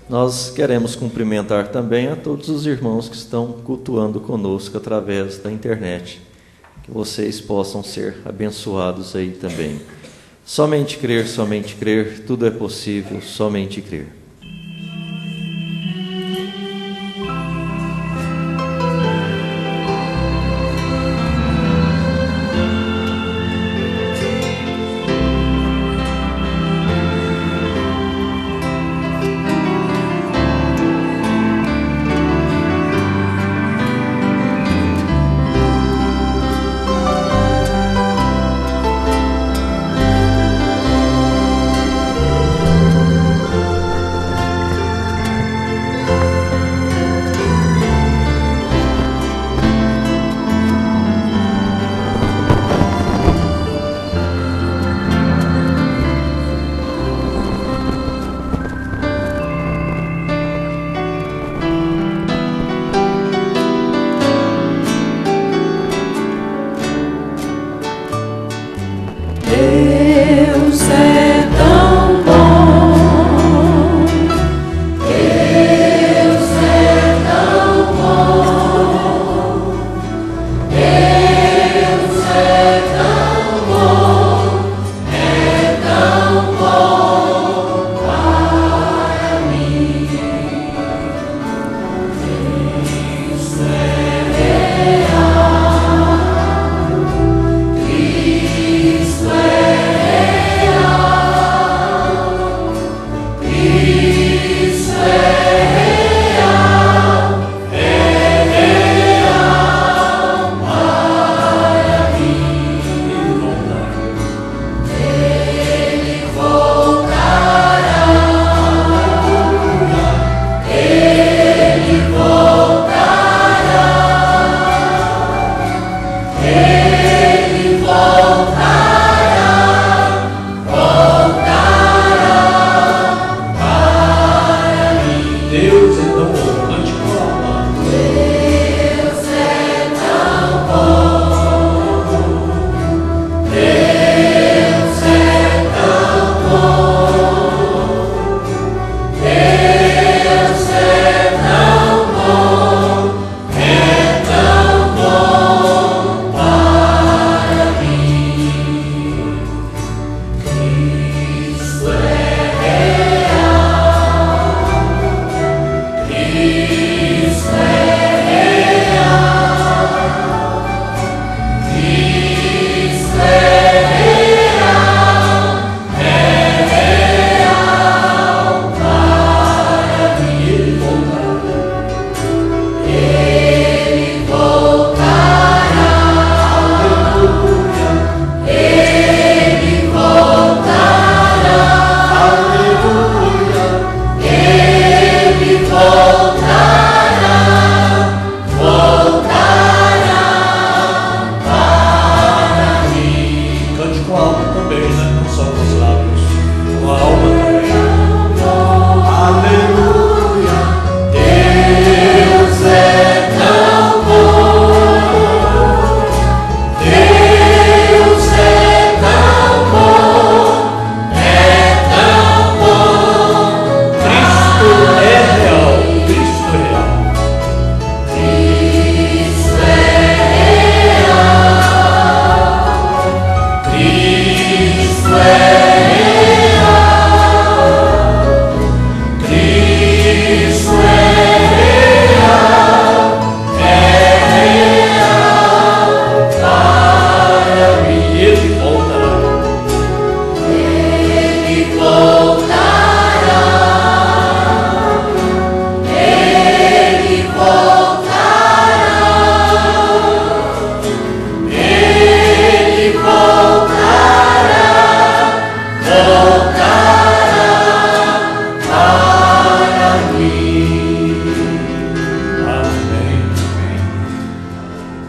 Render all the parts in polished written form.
Nós queremos cumprimentar também a todos os irmãos que estão cultuando conosco através da internet. Que vocês possam ser abençoados aí também. Somente crer, tudo é possível, somente crer.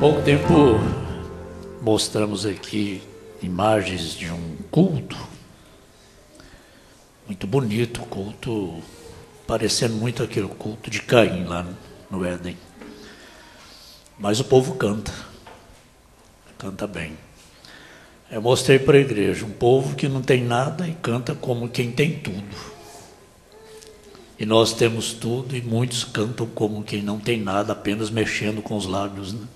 pouco tempo mostramos aqui imagens de um culto, muito bonito, culto, parecendo muito aquele culto de Caim lá no Éden. Mas o povo canta bem. Eu mostrei para a igreja um povo que não tem nada e canta como quem tem tudo. E nós temos tudo e muitos cantam como quem não tem nada, apenas mexendo com os lábios, né?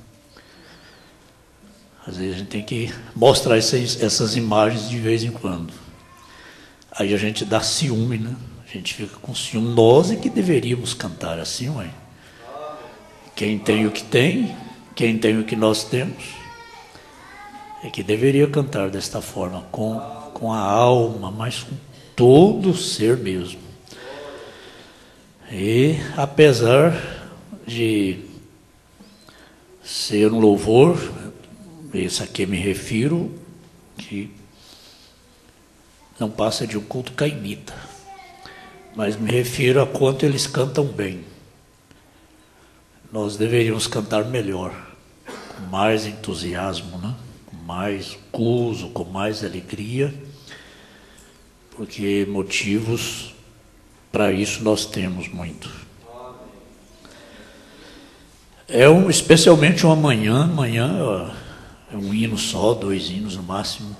Às vezes a gente tem que mostrar essas imagens de vez em quando. Aí a gente dá ciúme, né? A gente fica com ciúme. Nós é que deveríamos cantar assim, ué. Quem tem o que tem, quem tem o que nós temos, é que deveria cantar desta forma, com a alma, mas com todo o ser mesmo. E apesar de ser um louvor, esse a que me refiro, que não passa de um culto cainita, mas me refiro a quanto eles cantam bem. Nós deveríamos cantar melhor, com mais entusiasmo, né? Com mais gozo, com mais alegria, porque motivos para isso nós temos muito. Especialmente uma manhã é um hino só, 2 hinos no máximo,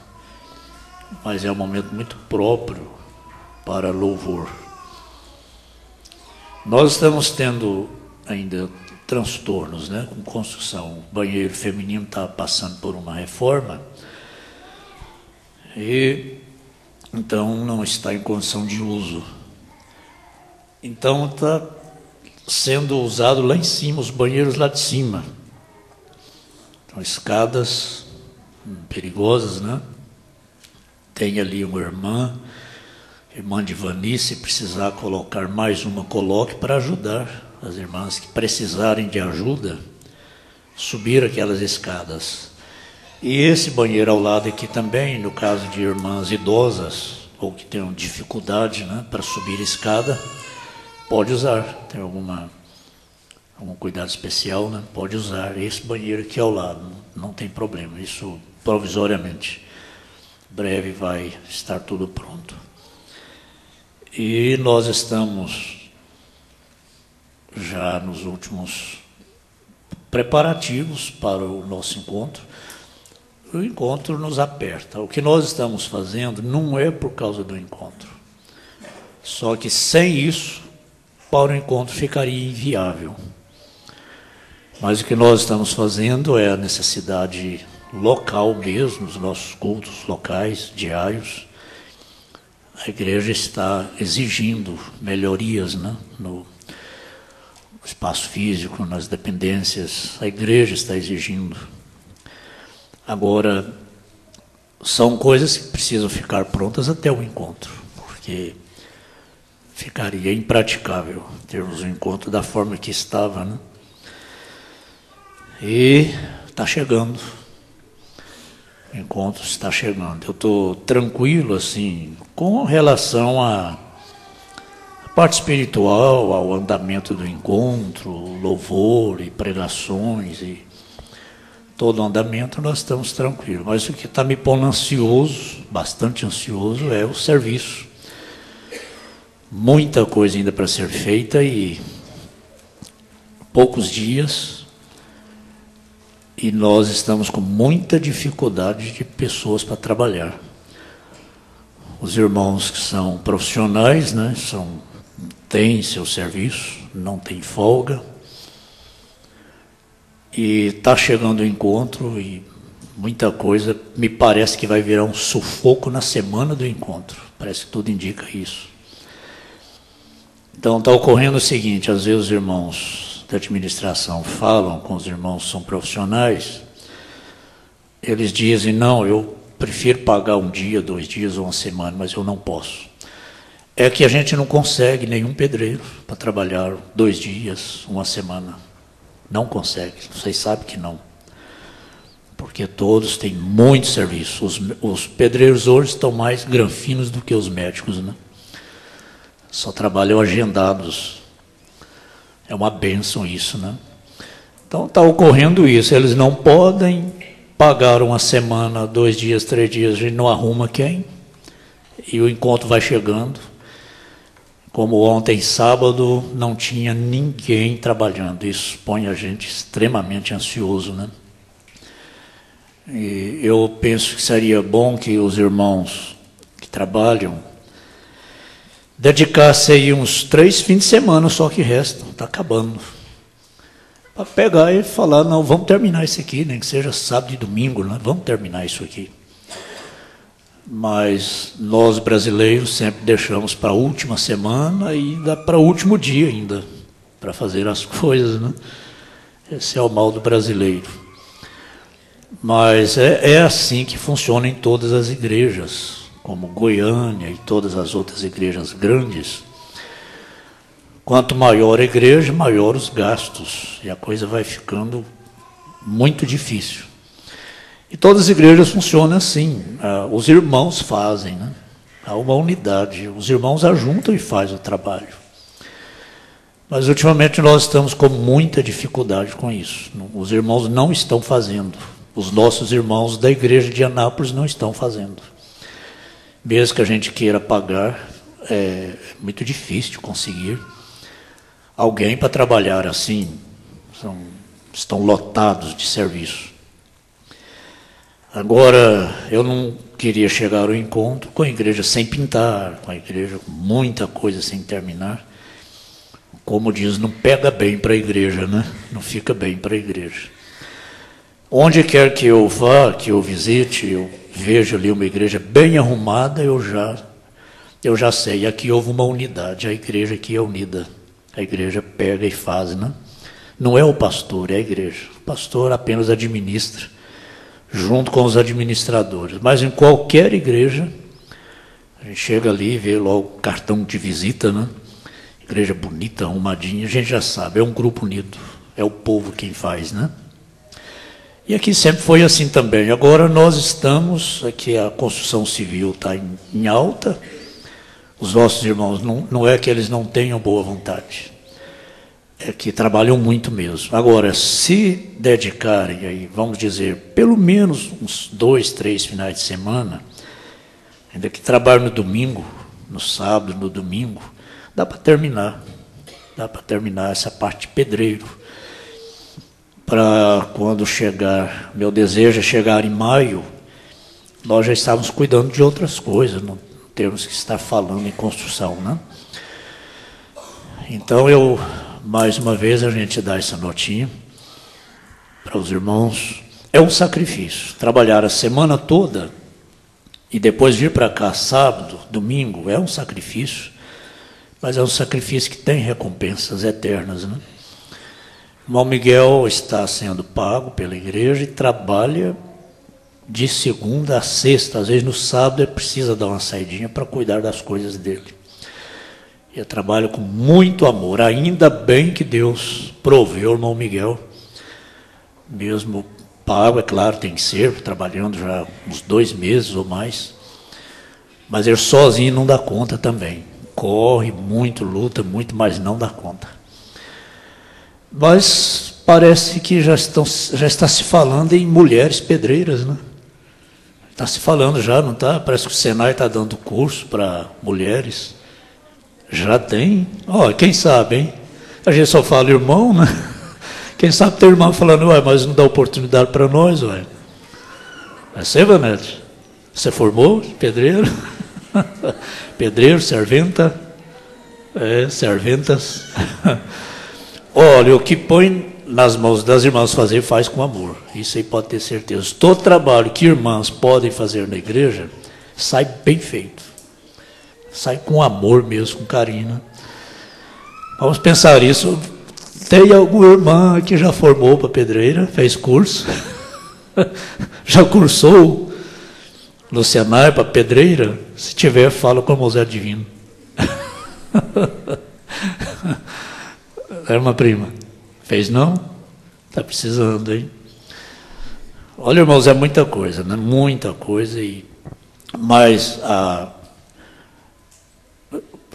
mas é um momento muito próprio para louvor. Nós estamos tendo ainda transtornos, né, com construção. O banheiro feminino está passando por uma reforma e então não está em condição de uso. Então está sendo usado lá em cima, os banheiros lá de cima. Então, escadas perigosas, né? Tem ali uma irmã de Vani, se precisar colocar mais uma, coloque para ajudar as irmãs que precisarem de ajuda, subir aquelas escadas. E esse banheiro ao lado aqui também, no caso de irmãs idosas, ou que tenham dificuldade, né, para subir a escada, pode usar, tem algum cuidado especial, né, pode usar esse banheiro aqui ao lado, não tem problema, isso provisoriamente. Breve vai estar tudo pronto. E nós estamos já nos últimos preparativos para o nosso encontro. O encontro nos aperta. O que nós estamos fazendo não é por causa do encontro. Só que sem isso, para o encontro ficaria inviável. Mas o que nós estamos fazendo é a necessidade local mesmo, os nossos cultos locais, diários. A igreja está exigindo melhorias, né, no espaço físico, nas dependências. A igreja está exigindo. Agora, são coisas que precisam ficar prontas até o encontro, porque ficaria impraticável termos um encontro da forma que estava, né? E está chegando. O encontro está chegando. Eu estou tranquilo, assim, com relação à parte espiritual, ao andamento do encontro, louvor e pregações e todo o andamento, nós estamos tranquilos. Mas o que está me pondo ansioso, bastante ansioso, é o serviço. Muita coisa ainda para ser feita e poucos dias. E nós estamos com muita dificuldade de pessoas para trabalhar. Os irmãos que são profissionais, né, têm seu serviço, não têm folga. E está chegando o encontro e muita coisa, me parece que vai virar um sufoco na semana do encontro. Parece que tudo indica isso. Então está ocorrendo o seguinte, às vezes os irmãos da administração falam com os irmãos que são profissionais, eles dizem, não, eu prefiro pagar 1 dia, 2 dias ou 1 semana, mas eu não posso. É que a gente não consegue nenhum pedreiro para trabalhar 2 dias, 1 semana. Não consegue, vocês sabem que não. Porque todos têm muito serviço. Os pedreiros hoje estão mais granfinos do que os médicos, né? Só trabalham agendados. É uma bênção isso, né? Então está ocorrendo isso. Eles não podem pagar 1 semana, 2 dias, 3 dias, a gente não arruma quem. E o encontro vai chegando. Como ontem, sábado, não tinha ninguém trabalhando. Isso põe a gente extremamente ansioso, né? E eu penso que seria bom que os irmãos que trabalham dedicar-se aí uns 3 fins de semana só que restam, está acabando. Para pegar e falar, não, vamos terminar isso aqui, nem que seja sábado e domingo, né? Vamos terminar isso aqui. Mas nós brasileiros sempre deixamos para a última semana e ainda para o último dia ainda, para fazer as coisas, né? Esse é o mal do brasileiro. Mas é assim que funciona em todas as igrejas, como Goiânia e todas as outras igrejas grandes. Quanto maior a igreja, maior os gastos, e a coisa vai ficando muito difícil. E todas as igrejas funcionam assim, os irmãos fazem, né? Há uma unidade, os irmãos ajuntam e fazem o trabalho. Mas ultimamente nós estamos com muita dificuldade com isso. Os irmãos não estão fazendo, os nossos irmãos da igreja de Anápolis não estão fazendo. Mesmo que a gente queira pagar, é muito difícil conseguir alguém para trabalhar assim, estão lotados de serviço. Agora, eu não queria chegar ao encontro com a igreja sem pintar, com a igreja com muita coisa sem terminar. Como diz, não pega bem para a igreja, né? Não fica bem para a igreja. Onde quer que eu vá, que eu visite, eu vejo ali uma igreja bem arrumada, eu já sei, aqui houve uma unidade, a igreja aqui é unida. A igreja pega e faz, né? Não é o pastor, é a igreja. O pastor apenas administra, junto com os administradores. Mas em qualquer igreja, a gente chega ali e vê logo o cartão de visita, né? Igreja bonita, arrumadinha, a gente já sabe, é um grupo unido, é o povo quem faz, né? E aqui sempre foi assim também. Agora nós estamos, aqui a construção civil está em alta. Os nossos irmãos, não é que eles não tenham boa vontade, é que trabalham muito mesmo. Agora, se dedicarem, aí, vamos dizer, pelo menos uns 2, 3 finais de semana, ainda que trabalhem no domingo, no sábado, no domingo, dá para terminar essa parte de pedreiro. Para quando chegar, meu desejo é chegar em maio, nós já estávamos cuidando de outras coisas, não temos que estar falando em construção, né? Então mais uma vez a gente dá essa notinha para os irmãos. É um sacrifício, trabalhar a semana toda e depois vir para cá sábado, domingo, é um sacrifício, mas é um sacrifício que tem recompensas eternas, né? O irmão Miguel está sendo pago pela igreja e trabalha de segunda a sexta, às vezes no sábado ele precisa dar uma saidinha para cuidar das coisas dele. Eu trabalho com muito amor, ainda bem que Deus proveu o irmão Miguel, mesmo pago, é claro, tem que ser, trabalhando já uns 2 meses ou mais, mas ele sozinho não dá conta também, corre muito, luta muito, mas não dá conta. Mas parece que já está se falando em mulheres pedreiras, né? Está se falando já, não está? Parece que o Senai está dando curso para mulheres. Já tem? Ó, quem sabe, hein? A gente só fala irmão, né? Quem sabe tem irmão falando, ué, mas não dá oportunidade para nós, ué. Vai ser, Vanete? Você formou pedreiro? Pedreiro, serventa? Serventas. Olha, o que põe nas mãos das irmãs fazer, faz com amor. Isso aí pode ter certeza. Todo trabalho que irmãs podem fazer na igreja, sai bem feito. Sai com amor mesmo, com carinho, né? Vamos pensar isso. Tem alguma irmã que já formou para pedreira, fez curso, já cursou no Senai para pedreira? Se tiver, fala com o José Divino. Era uma prima. Fez não? Está precisando, hein? Olha, irmãos, é muita coisa, né? Muita coisa. Mas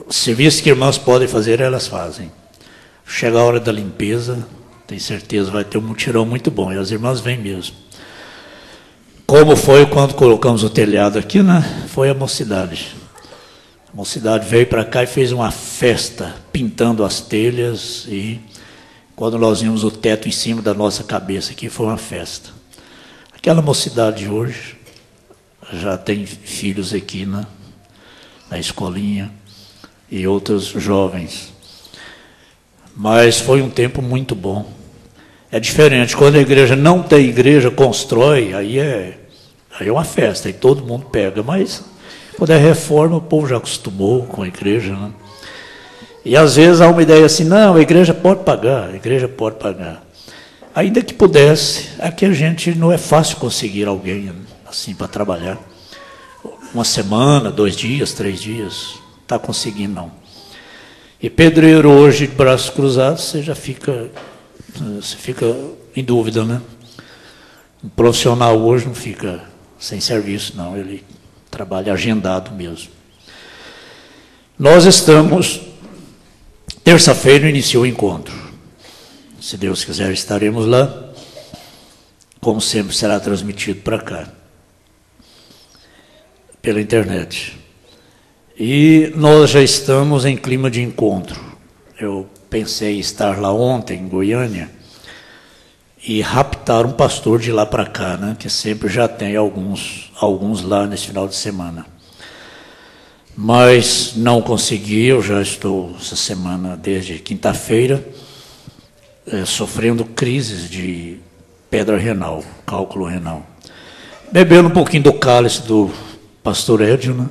o serviço que irmãs podem fazer, elas fazem. Chega a hora da limpeza, tem certeza, vai ter um mutirão muito bom. E as irmãs vêm mesmo. Como foi quando colocamos o telhado aqui, né? Foi a mocidade. A mocidade veio para cá e fez uma festa, pintando as telhas, e quando nós vimos o teto em cima da nossa cabeça aqui, foi uma festa. Aquela mocidade hoje já tem filhos aqui na escolinha, e outros jovens. Mas foi um tempo muito bom. É diferente, quando a igreja não tem igreja, constrói, aí é uma festa, aí todo mundo pega. Mas quando é reforma, o povo já acostumou com a igreja, né? E às vezes há uma ideia assim, não, a igreja pode pagar, a igreja pode pagar. Ainda que pudesse, aqui a gente não é fácil conseguir alguém assim para trabalhar. Uma semana, 2 dias, 3 dias, não está conseguindo não. E pedreiro hoje de braços cruzados, você fica em dúvida, né? Um profissional hoje não fica sem serviço, não, ele trabalha agendado mesmo. Nós estamos, terça-feira iniciou o encontro. Se Deus quiser, estaremos lá. Como sempre, será transmitido para cá, pela internet. E nós já estamos em clima de encontro. Eu pensei em estar lá ontem, em Goiânia, e raptar um pastor de lá para cá, né? Que sempre já tem alguns lá nesse final de semana. Mas não consegui, eu já estou essa semana, desde quinta-feira, sofrendo crises de pedra renal, cálculo renal. Bebendo um pouquinho do cálice do pastor Edson, né?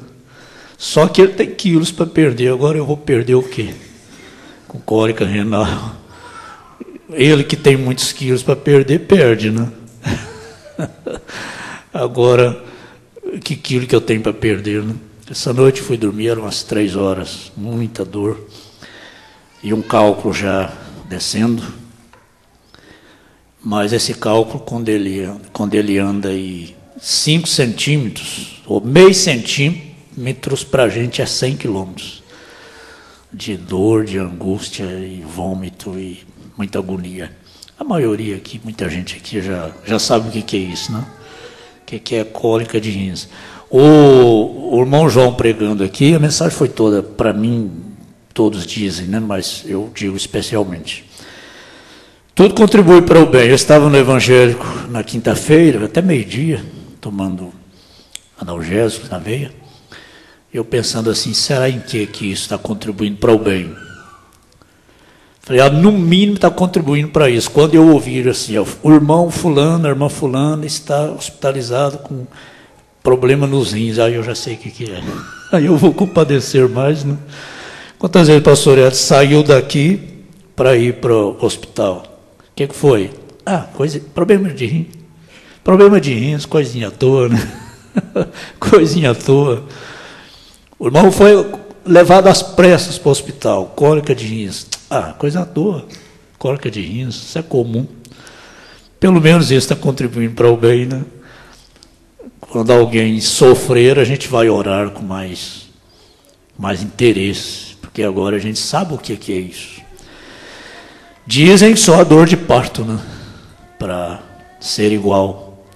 Só que ele tem quilos para perder, agora eu vou perder o quê? Com cólica renal. Ele que tem muitos quilos para perder, perde, né? Agora, que quilo que eu tenho para perder, né? Essa noite fui dormir, eram umas 3 horas, muita dor. E um cálculo já descendo. Mas esse cálculo, quando ele anda aí 5 centímetros, ou meio centímetros, para a gente é 100 quilômetros. De dor, de angústia e vômito e muita agonia. A maioria aqui, muita gente aqui já sabe o que é isso, né? O que é cólica de rins. O irmão João pregando aqui, a mensagem foi toda, para mim, todos dizem, né? Mas eu digo especialmente. Tudo contribui para o bem. Eu estava no evangélico na quinta-feira, até meio-dia, tomando analgésicos na veia. Eu pensando assim, será em que isso está contribuindo para o bem? Falei, no mínimo está contribuindo para isso. Quando eu ouvir assim, o irmão fulano, a irmã fulana está hospitalizado com problema nos rins, aí eu já sei o que é. Aí eu vou compadecer mais, né? Quantas vezes o pastor Edson saiu daqui para ir para o hospital? O que foi? Problema de rins. Problema de rins, coisinha à toa, né? Coisinha à toa. O irmão foi levado às pressas para o hospital, cólica de rins. Coisa à toa, cólica de rins, isso é comum. Pelo menos isso está contribuindo para o bem, né? Quando alguém sofrer, a gente vai orar com mais interesse, porque agora a gente sabe o que é isso. Dizem só a dor de parto, né? Para ser igual.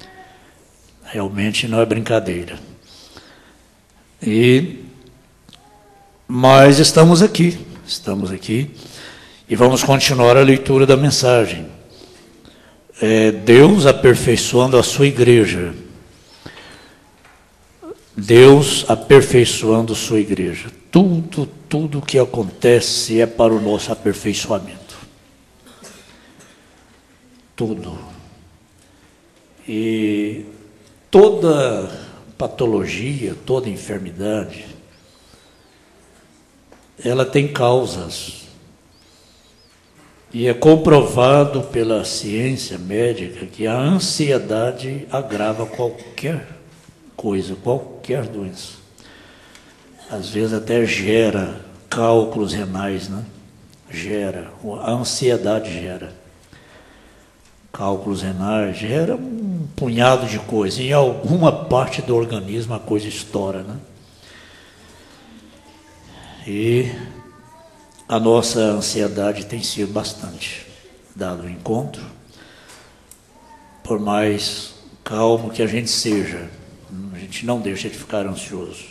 Realmente não é brincadeira. Mas estamos aqui e vamos continuar a leitura da mensagem. Deus aperfeiçoando a sua igreja. Deus aperfeiçoando a sua igreja. Tudo que acontece é para o nosso aperfeiçoamento. Tudo. E toda patologia, toda enfermidade, ela tem causas. E é comprovado pela ciência médica que a ansiedade agrava qualquer coisa, qualquer doença. Às vezes até gera cálculos renais, né? A ansiedade gera cálculos renais, gera um punhado de coisas. Em alguma parte do organismo a coisa estoura, né? E a nossa ansiedade tem sido bastante dado o encontro. Por mais calmo que a gente seja, a gente não deixa de ficar ansioso.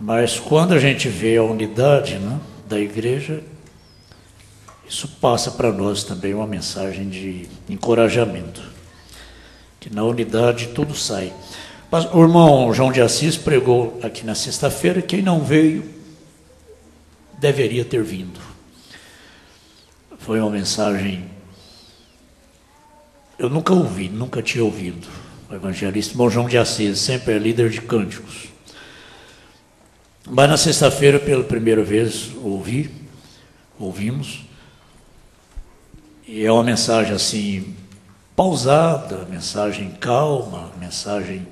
Mas quando a gente vê a unidade, né, da igreja, isso passa para nós também uma mensagem de encorajamento. Que na unidade tudo sai. Mas o irmão João de Assis pregou aqui na sexta-feira, quem não veio, deveria ter vindo. Foi uma mensagem, eu nunca ouvi, nunca tinha ouvido. O evangelista Irmão João de Assis, sempre é líder de cânticos. Mas na sexta-feira, pela primeira vez, ouvimos, e é uma mensagem assim, pausada, mensagem calma, mensagem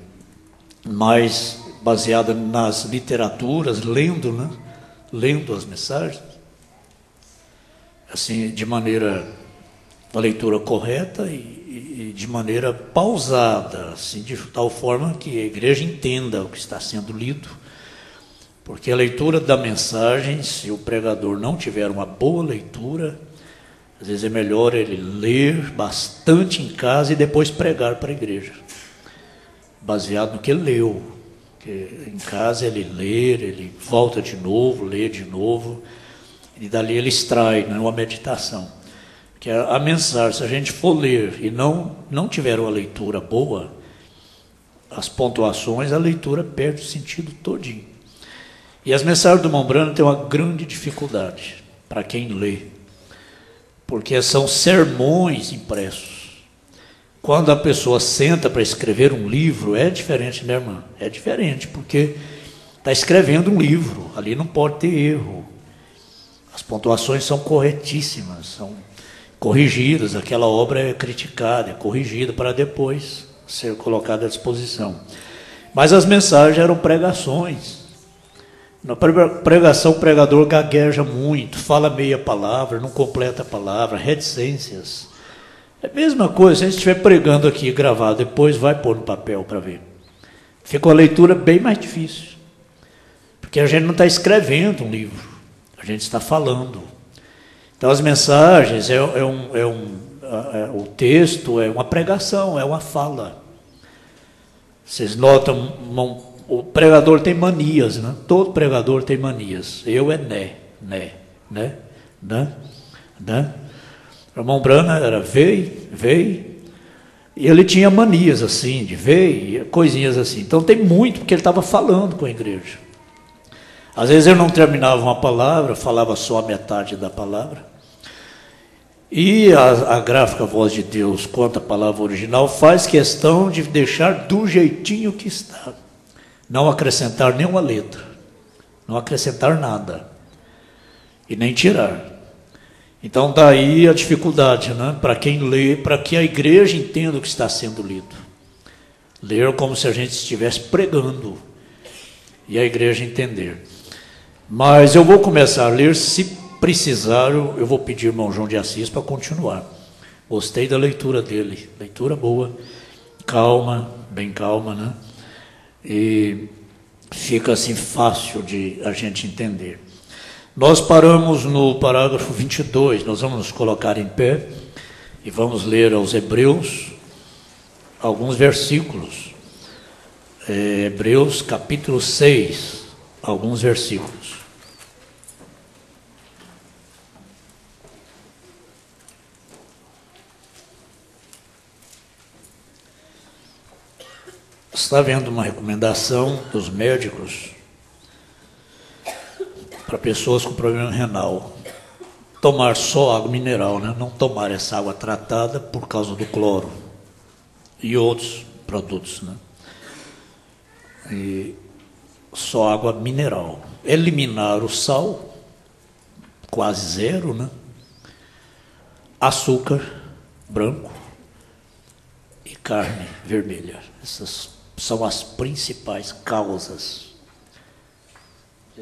mais baseada nas literaturas, lendo, né? Lendo as mensagens, assim, de maneira, uma leitura correta e de maneira pausada, assim, de tal forma que a igreja entenda o que está sendo lido, porque a leitura da mensagem, se o pregador não tiver uma boa leitura, às vezes é melhor ele ler bastante em casa e depois pregar para a igreja, baseado no que ele leu. Porque em casa ele lê, ele volta de novo, lê de novo, e dali ele extrai, né, uma meditação. Que a mensagem, se a gente for ler e não tiver uma leitura boa, as pontuações, a leitura perde o sentido todinho. E as mensagens do irmão Brando têm uma grande dificuldade para quem lê, porque são sermões impressos. Quando a pessoa senta para escrever um livro, é diferente, né, irmã? É diferente, porque está escrevendo um livro, ali não pode ter erro. As pontuações são corretíssimas, são corrigidas, aquela obra é criticada, é corrigida para depois ser colocada à disposição. Mas as mensagens eram pregações. Na pregação, o pregador gagueja muito, fala meia palavra, não completa a palavra, reticências. É a mesma coisa, se a gente estiver pregando aqui, gravado, depois vai pôr no papel para ver. Fica uma leitura bem mais difícil. Porque a gente não está escrevendo um livro, a gente está falando. Então as mensagens, o texto é uma pregação, é uma fala. Vocês notam, o pregador tem manias, né? Todo pregador tem manias. Eu é né. O irmão Brana era veio, e ele tinha manias assim, de veio, coisinhas assim. Então tem muito, porque ele estava falando com a igreja. Às vezes eu não terminava uma palavra, falava só a metade da palavra. E a gráfica Voz de Deus, quanto à palavra original, faz questão de deixar do jeitinho que está. Não acrescentar nenhuma letra, não acrescentar nada, e nem tirar. Então daí a dificuldade, né? Para quem lê, para que a igreja entenda o que está sendo lido. Ler como se a gente estivesse pregando, e a igreja entender. Mas eu vou começar a ler, se precisar, eu vou pedir ao irmão João de Assis para continuar. Gostei da leitura dele, leitura boa, calma, bem calma, né? E fica assim fácil de a gente entender. Nós paramos no parágrafo 22, nós vamos nos colocar em pé e vamos ler aos Hebreus alguns versículos. Hebreus capítulo 6, alguns versículos. Está havendo uma recomendação dos médicos para pessoas com problema renal tomar só água mineral, né? Não tomar essa água tratada por causa do cloro e outros produtos, né? E só água mineral. Eliminar o sal, quase zero, né? Açúcar branco e carne vermelha. Essas são as principais causas.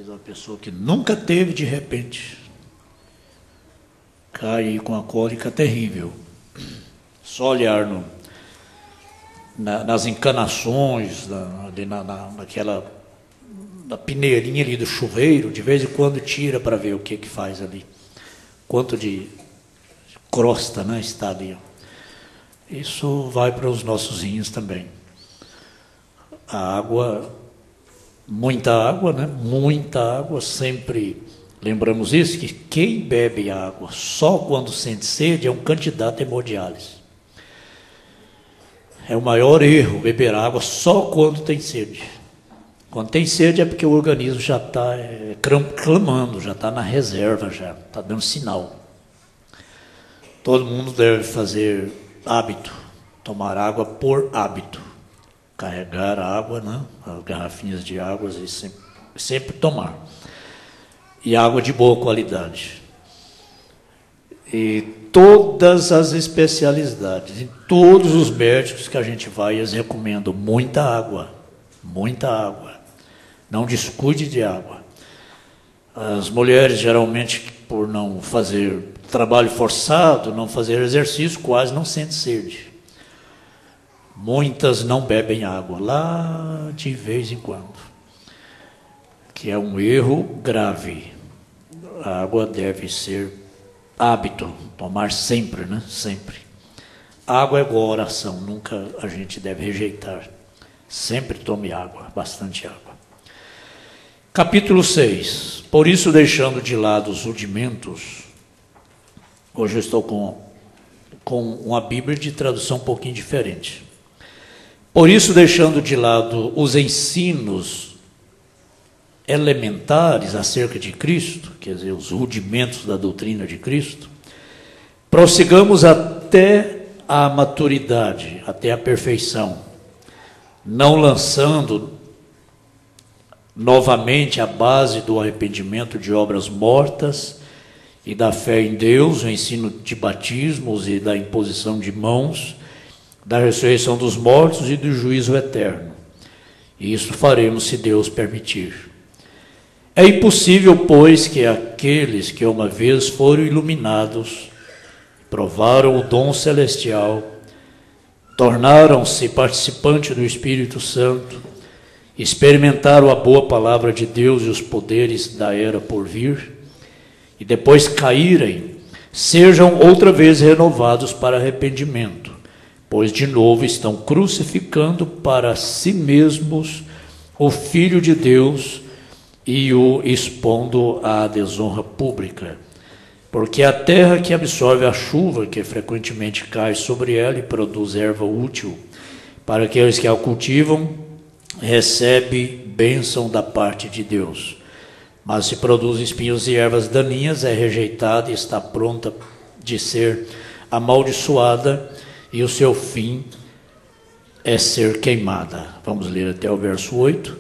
Uma pessoa que nunca teve, de repente, cai com a cólica terrível. Só olhar nas encanações, na peneirinha ali do chuveiro, de vez em quando tira para ver o que faz ali. Quanto de crosta, né, está ali. Isso vai para os nossos rins também. A água, muita água, né? Muita água, sempre lembramos isso, que quem bebe água só quando sente sede é um candidato a hemodiálise. É o maior erro, beber água só quando tem sede. Quando tem sede é porque o organismo já está clamando, já está na reserva, já está dando sinal. Todo mundo deve fazer hábito, tomar água por hábito. Carregar água, né? As garrafinhas de água e sempre tomar. E água de boa qualidade. E todas as especialidades, em todos os médicos que a gente vai, eles recomendam muita água. Muita água. Não descuide de água. As mulheres, geralmente, por não fazer trabalho forçado, não fazer exercício, quase não sentem sede. Muitas não bebem água, lá de vez em quando. Que é um erro grave. A água deve ser hábito, tomar sempre, né? Sempre. Água é igual a oração, nunca a gente deve rejeitar. Sempre tome água, bastante água. Capítulo 6. Por isso, deixando de lado os rudimentos, hoje eu estou com uma Bíblia de tradução um pouquinho diferente. Por isso, deixando de lado os ensinos elementares acerca de Cristo, quer dizer, os rudimentos da doutrina de Cristo, prossigamos até a maturidade, até a perfeição, não lançando novamente a base do arrependimento de obras mortas e da fé em Deus, o ensino de batismos e da imposição de mãos, da ressurreição dos mortos e do juízo eterno. E isso faremos se Deus permitir. É impossível, pois, que aqueles que uma vez foram iluminados, provaram o dom celestial, tornaram-se participantes do Espírito Santo, experimentaram a boa palavra de Deus e os poderes da era por vir, e depois caírem, sejam outra vez renovados para arrependimento, pois de novo estão crucificando para si mesmos o Filho de Deus e o expondo à desonra pública. Porque a terra que absorve a chuva que frequentemente cai sobre ela e produz erva útil para aqueles que a cultivam, recebe bênção da parte de Deus. Mas se produz espinhos e ervas daninhas, é rejeitada e está pronta de ser amaldiçoada, e o seu fim é ser queimada. Vamos ler até o verso 8.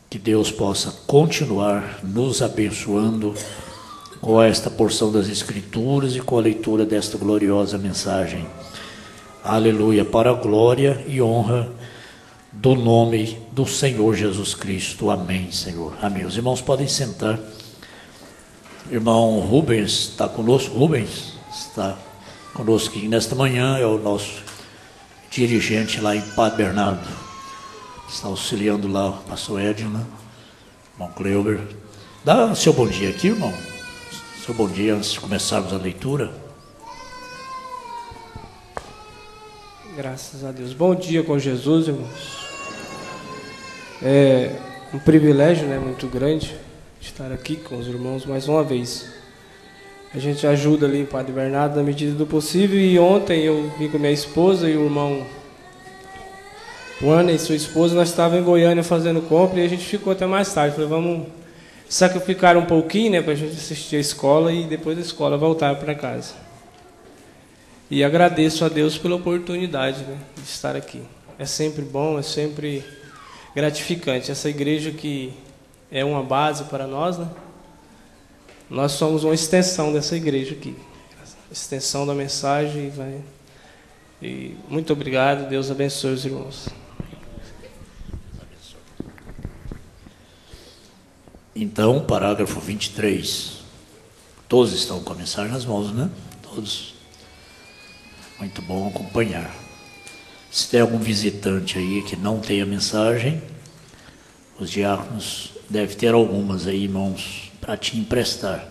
Que Deus possa continuar nos abençoando com esta porção das Escrituras e com a leitura desta gloriosa mensagem. Aleluia, para a glória e honra do nome do Senhor Jesus Cristo. Amém, Senhor. Amém. Os irmãos podem sentar. Irmão Rubens está conosco. Rubens está conosco aqui nesta manhã, é o nosso dirigente lá em Padre Bernardo. Está auxiliando lá o pastor Edna, irmão Cleuber. Dá seu bom dia aqui, irmão. Seu bom dia antes de começarmos a leitura. Graças a Deus. Bom dia com Jesus, irmãos. É um privilégio, né, muito grande estar aqui com os irmãos mais uma vez. A gente ajuda ali em Padre Bernardo na medida do possível, e ontem eu vim com minha esposa e o irmão Ana e sua esposa, nós estávamos em Goiânia fazendo compra e a gente ficou até mais tarde. Falei, vamos sacrificar um pouquinho, né, para a gente assistir a escola e depois da escola voltar para casa. E agradeço a Deus pela oportunidade, né, de estar aqui. É sempre bom, é sempre gratificante. Essa igreja que é uma base para nós, né? Nós somos uma extensão dessa igreja aqui. Extensão da mensagem. E muito obrigado, Deus abençoe os irmãos. Então, parágrafo 23. Todos estão com a mensagem nas mãos, né? Todos. Muito bom acompanhar. Se tem algum visitante aí que não tem a mensagem, os diáconos devem ter algumas aí, irmãos, para te emprestar.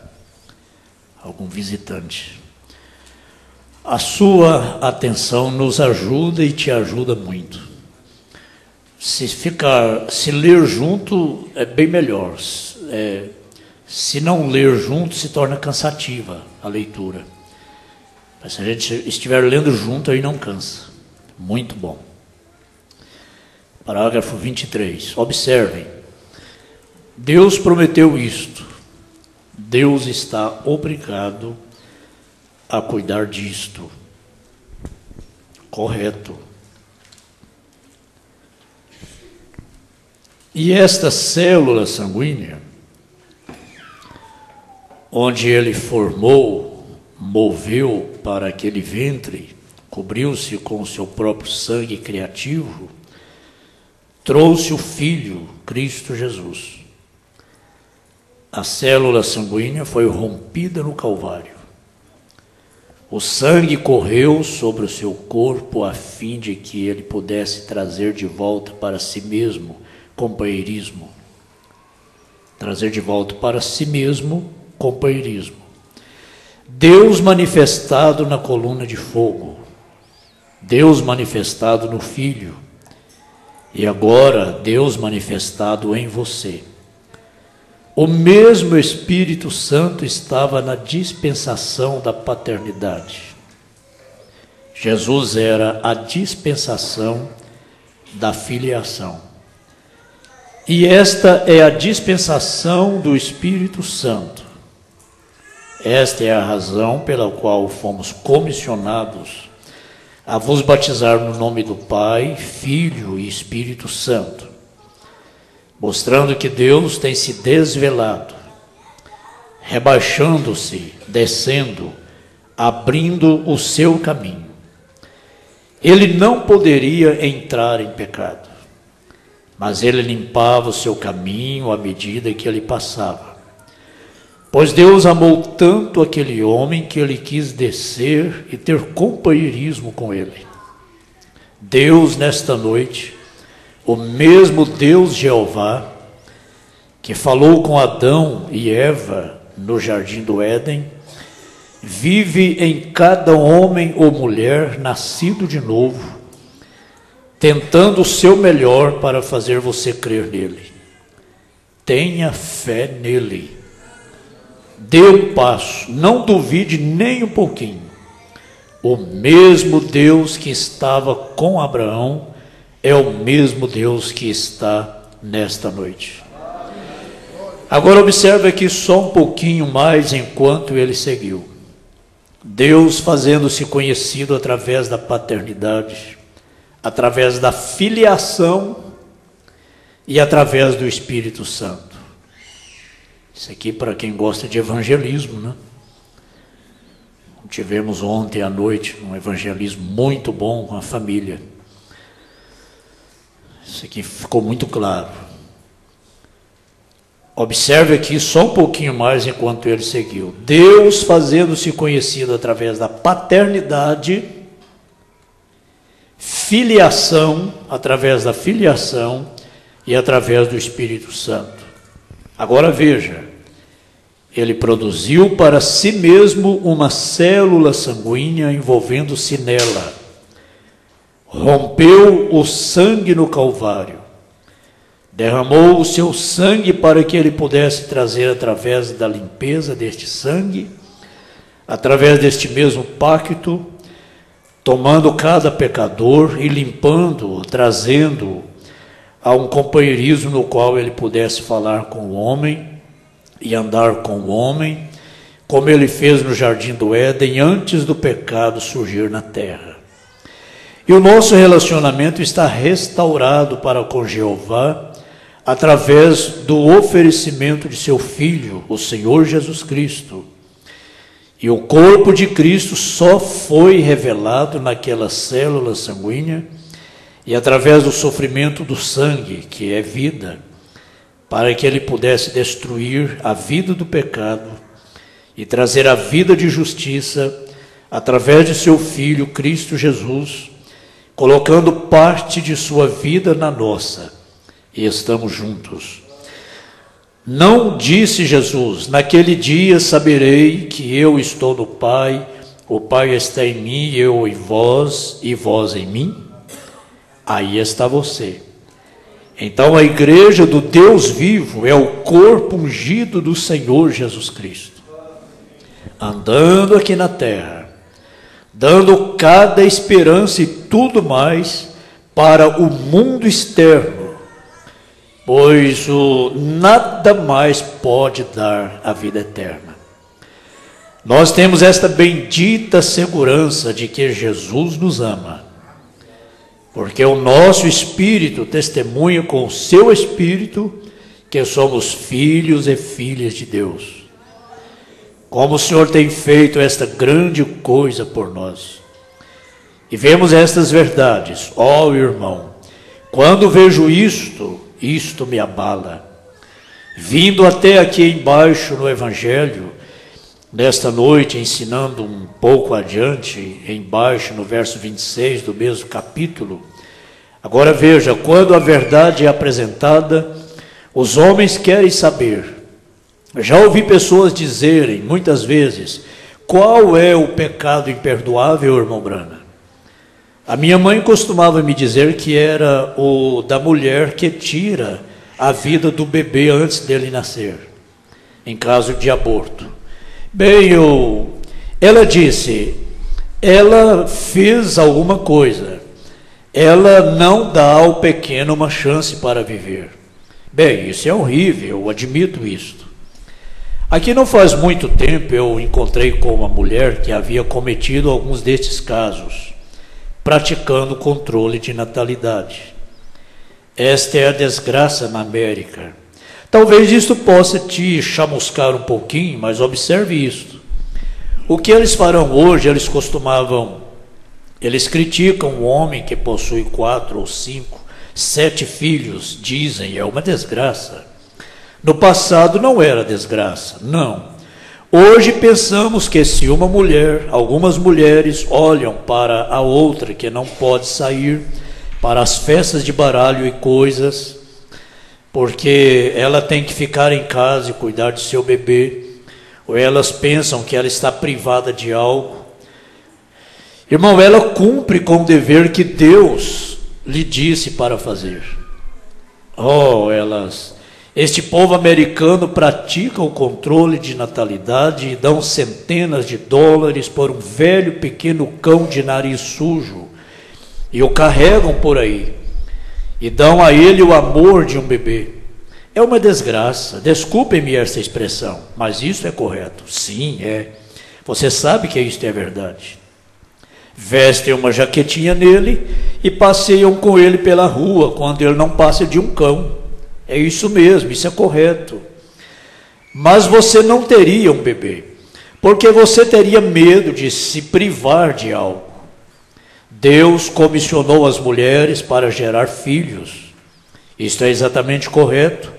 Algum visitante. A sua atenção nos ajuda e te ajuda muito. Se ler junto é bem melhor. Se não ler junto, se torna cansativa a leitura. Mas se a gente estiver lendo junto, aí não cansa. Muito bom. Parágrafo 23. Observem. Deus prometeu isto. Deus está obrigado a cuidar disto. Correto. E esta célula sanguínea, onde ele formou, moveu para aquele ventre, cobriu-se com o seu próprio sangue criativo, trouxe o Filho, Cristo Jesus. A célula sanguínea foi rompida no Calvário. O sangue correu sobre o seu corpo a fim de que ele pudesse trazer de volta para si mesmo companheirismo. Trazer de volta para si mesmo companheirismo. Deus manifestado na coluna de fogo. Deus manifestado no Filho. E agora Deus manifestado em você. O mesmo Espírito Santo estava na dispensação da paternidade. Jesus era a dispensação da filiação. E esta é a dispensação do Espírito Santo. Esta é a razão pela qual fomos comissionados a vos batizar no nome do Pai, Filho e Espírito Santo, mostrando que Deus tem se desvelado, rebaixando-se, descendo, abrindo o seu caminho. Ele não poderia entrar em pecado, mas ele limpava o seu caminho à medida que ele passava. Pois Deus amou tanto aquele homem que ele quis descer e ter companheirismo com ele. Deus, nesta noite, o mesmo Deus Jeová, que falou com Adão e Eva no jardim do Éden, vive em cada homem ou mulher nascido de novo, tentando o seu melhor para fazer você crer nele. Tenha fé nele. Dê um passo, não duvide nem um pouquinho. O mesmo Deus que estava com Abraão é o mesmo Deus que está nesta noite. Agora observe aqui só um pouquinho mais enquanto ele seguiu. Deus fazendo-se conhecido através da paternidade, através da filiação e através do Espírito Santo. Isso aqui para quem gosta de evangelismo, né? Tivemos ontem à noite um evangelismo muito bom com a família. Isso aqui ficou muito claro. Observe aqui só um pouquinho mais enquanto ele seguiu. Deus fazendo-se conhecido através da paternidade, filiação, através da filiação e através do Espírito Santo. Agora veja, ele produziu para si mesmo uma célula sanguínea envolvendo-se nela. Rompeu o sangue no Calvário. Derramou o seu sangue para que ele pudesse trazer através da limpeza deste sangue, através deste mesmo pacto, tomando cada pecador e limpando, trazendo a um companheirismo no qual ele pudesse falar com o homem e andar com o homem, como ele fez no jardim do Éden antes do pecado surgir na terra. E o nosso relacionamento está restaurado para com Jeová através do oferecimento de seu Filho, o Senhor Jesus Cristo. E o corpo de Cristo só foi revelado naquela célula sanguínea e através do sofrimento do sangue, que é vida, para que ele pudesse destruir a vida do pecado e trazer a vida de justiça através de seu Filho, Cristo Jesus, colocando parte de sua vida na nossa, e estamos juntos. Não disse Jesus, naquele dia saberei que eu estou no Pai, o Pai está em mim, eu em vós, e vós em mim? Aí está você. Então a igreja do Deus vivo é o corpo ungido do Senhor Jesus Cristo, andando aqui na terra, dando cada esperança e tudo mais para o mundo externo, pois nada mais pode dar a vida eterna. Nós temos esta bendita segurança de que Jesus nos ama, porque o nosso espírito testemunha com o seu espírito que somos filhos e filhas de Deus. Como o Senhor tem feito esta grande coisa por nós. E vemos estas verdades, ó irmão, quando vejo isto me abala. Vindo até aqui embaixo no Evangelho, nesta noite, ensinando um pouco adiante, embaixo no verso 26 do mesmo capítulo, agora veja, quando a verdade é apresentada, os homens querem saber. Já ouvi pessoas dizerem, muitas vezes, qual é o pecado imperdoável, irmão Brana? A minha mãe costumava me dizer que era o da mulher que tira a vida do bebê antes dele nascer, em caso de aborto. Bem, ela disse, ela fez alguma coisa, ela não dá ao pequeno uma chance para viver. Bem, isso é horrível, eu admito isto. Aqui não faz muito tempo eu encontrei com uma mulher que havia cometido alguns destes casos, praticando controle de natalidade. Esta é a desgraça na América. Talvez isto possa te chamuscar um pouquinho, mas observe isto. O que eles farão hoje, eles criticam o homem que possui 4 ou 5, 7 filhos, dizem, é uma desgraça. No passado não era desgraça, não. Hoje pensamos que se uma mulher, algumas mulheres olham para a outra que não pode sair para as festas de baralho e coisas, porque ela tem que ficar em casa e cuidar de seu bebê, ou elas pensam que ela está privada de algo. Irmão, ela cumpre com o dever que Deus lhe disse para fazer. Este povo americano pratica o controle de natalidade e dão centenas de dólares por um velho pequeno cão de nariz sujo e o carregam por aí e dão a ele o amor de um bebê. É uma desgraça, desculpem-me essa expressão, mas isso é correto. Sim, é. Você sabe que isto é verdade. Vestem uma jaquetinha nele e passeiam com ele pela rua quando ele não passa de um cão. É isso mesmo, isso é correto. Mas você não teria um bebê, porque você teria medo de se privar de algo. Deus comissionou as mulheres para gerar filhos. Isto é exatamente correto.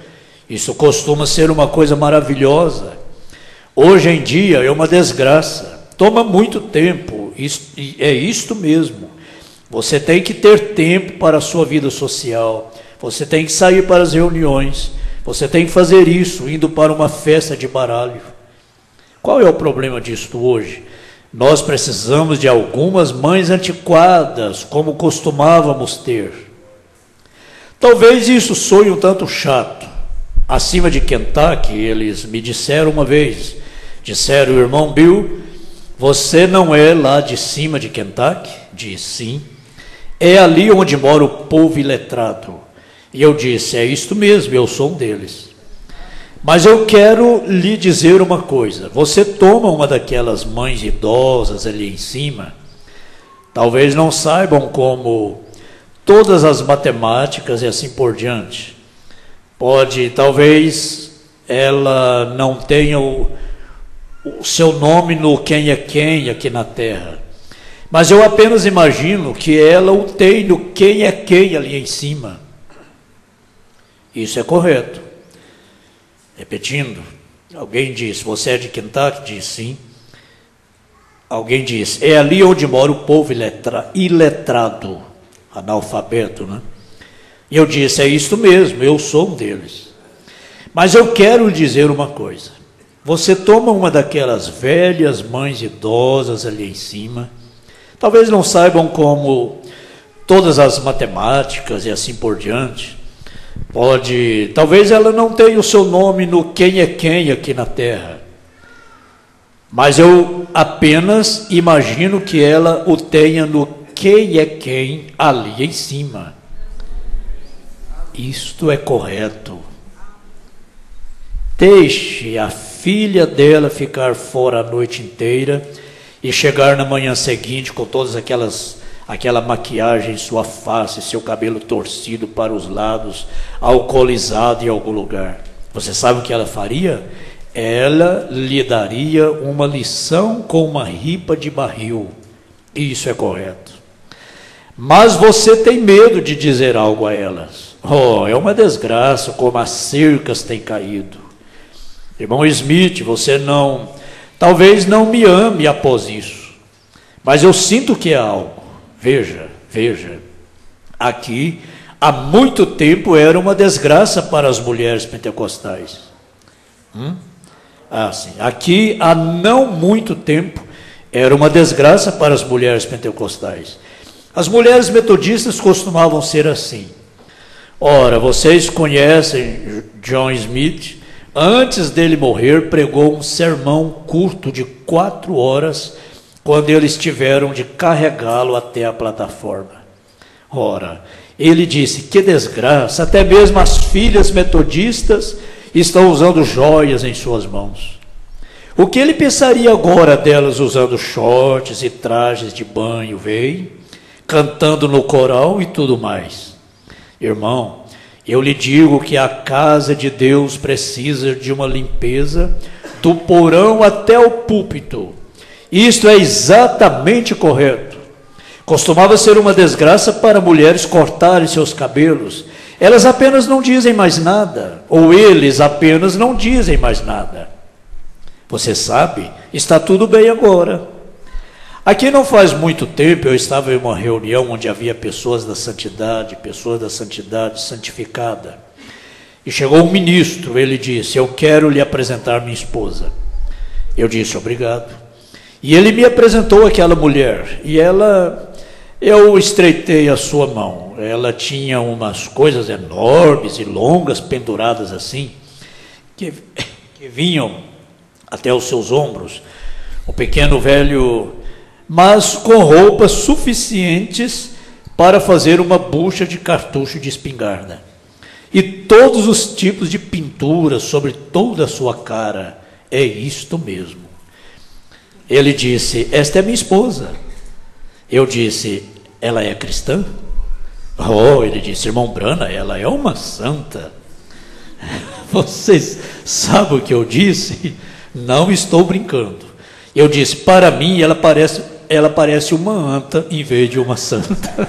Isso costuma ser uma coisa maravilhosa. Hoje em dia é uma desgraça. Toma muito tempo. É isto mesmo. Você tem que ter tempo para a sua vida social. Você tem que sair para as reuniões. Você tem que fazer isso, indo para uma festa de baralho. Qual é o problema disto hoje? Nós precisamos de algumas mães antiquadas, como costumávamos ter. Talvez isso soe um tanto chato. Acima de Kentucky, eles me disseram uma vez, disseram, irmão Bill, você não é lá de cima de Kentucky? Disse, sim. É ali onde mora o povo iletrado. E eu disse, é isto mesmo, eu sou um deles. Mas eu quero lhe dizer uma coisa, você toma uma daquelas mães idosas ali em cima, talvez não saibam como todas as matemáticas e assim por diante. Talvez ela não tenha o seu nome no quem é quem aqui na terra, mas eu apenas imagino que ela o tem no quem é quem ali em cima. Isso é correto. Repetindo, alguém disse, você é de Kentucky? Diz sim. Alguém disse, é ali onde mora o povo iletrado, analfabeto, né? E eu disse, é isso mesmo, eu sou um deles. Mas eu quero lhe dizer uma coisa. Você toma uma daquelas velhas mães idosas ali em cima, talvez não saibam como todas as matemáticas e assim por diante. Talvez ela não tenha o seu nome no quem é quem aqui na terra, mas eu apenas imagino que ela o tenha no quem é quem ali em cima. isto é correto. Deixe a filha dela ficar fora a noite inteira e chegar na manhã seguinte com todas aquela maquiagem em sua face, seu cabelo torcido para os lados, alcoolizado em algum lugar. Você sabe o que ela faria? Ela lhe daria uma lição com uma ripa de barril. Isso é correto. Mas você tem medo de dizer algo a elas. Oh, é uma desgraça como as cercas têm caído. Irmão Smith, você talvez não me ame após isso, mas eu sinto que é algo. Veja, aqui há muito tempo era uma desgraça para as mulheres pentecostais. Sim. Aqui há não muito tempo era uma desgraça para as mulheres pentecostais. As mulheres metodistas costumavam ser assim. Ora, vocês conhecem John Smith? Antes dele morrer, pregou um sermão curto de 4 horas, quando eles tiveram de carregá-lo até a plataforma. Ora, ele disse, que desgraça, até mesmo as filhas metodistas estão usando joias em suas mãos. O que ele pensaria agora delas usando shorts e trajes de banho, cantando no coral e tudo mais? Irmão, eu lhe digo que a casa de Deus precisa de uma limpeza do porão até o púlpito. Isto é exatamente correto. Costumava ser uma desgraça para mulheres cortarem seus cabelos. Elas apenas não dizem mais nada, ou eles apenas não dizem mais nada. Você sabe, está tudo bem agora. Aqui não faz muito tempo eu estava em uma reunião onde havia pessoas da santidade santificada. E chegou um ministro, ele disse, eu quero lhe apresentar minha esposa. Eu disse, obrigado. E ele me apresentou aquela mulher, e eu estreitei a sua mão. Ela tinha umas coisas enormes e longas, penduradas assim, que vinham até os seus ombros, um pequeno velho, mas com roupas suficientes para fazer uma bucha de cartucho de espingarda. E todos os tipos de pinturas sobre toda a sua cara. É isto mesmo. Ele disse, esta é minha esposa. Eu disse, ela é cristã? Oh, ele disse, irmão Brana, ela é uma santa. Vocês sabem o que eu disse? Não estou brincando. Eu disse, para mim ela parece uma anta em vez de uma santa.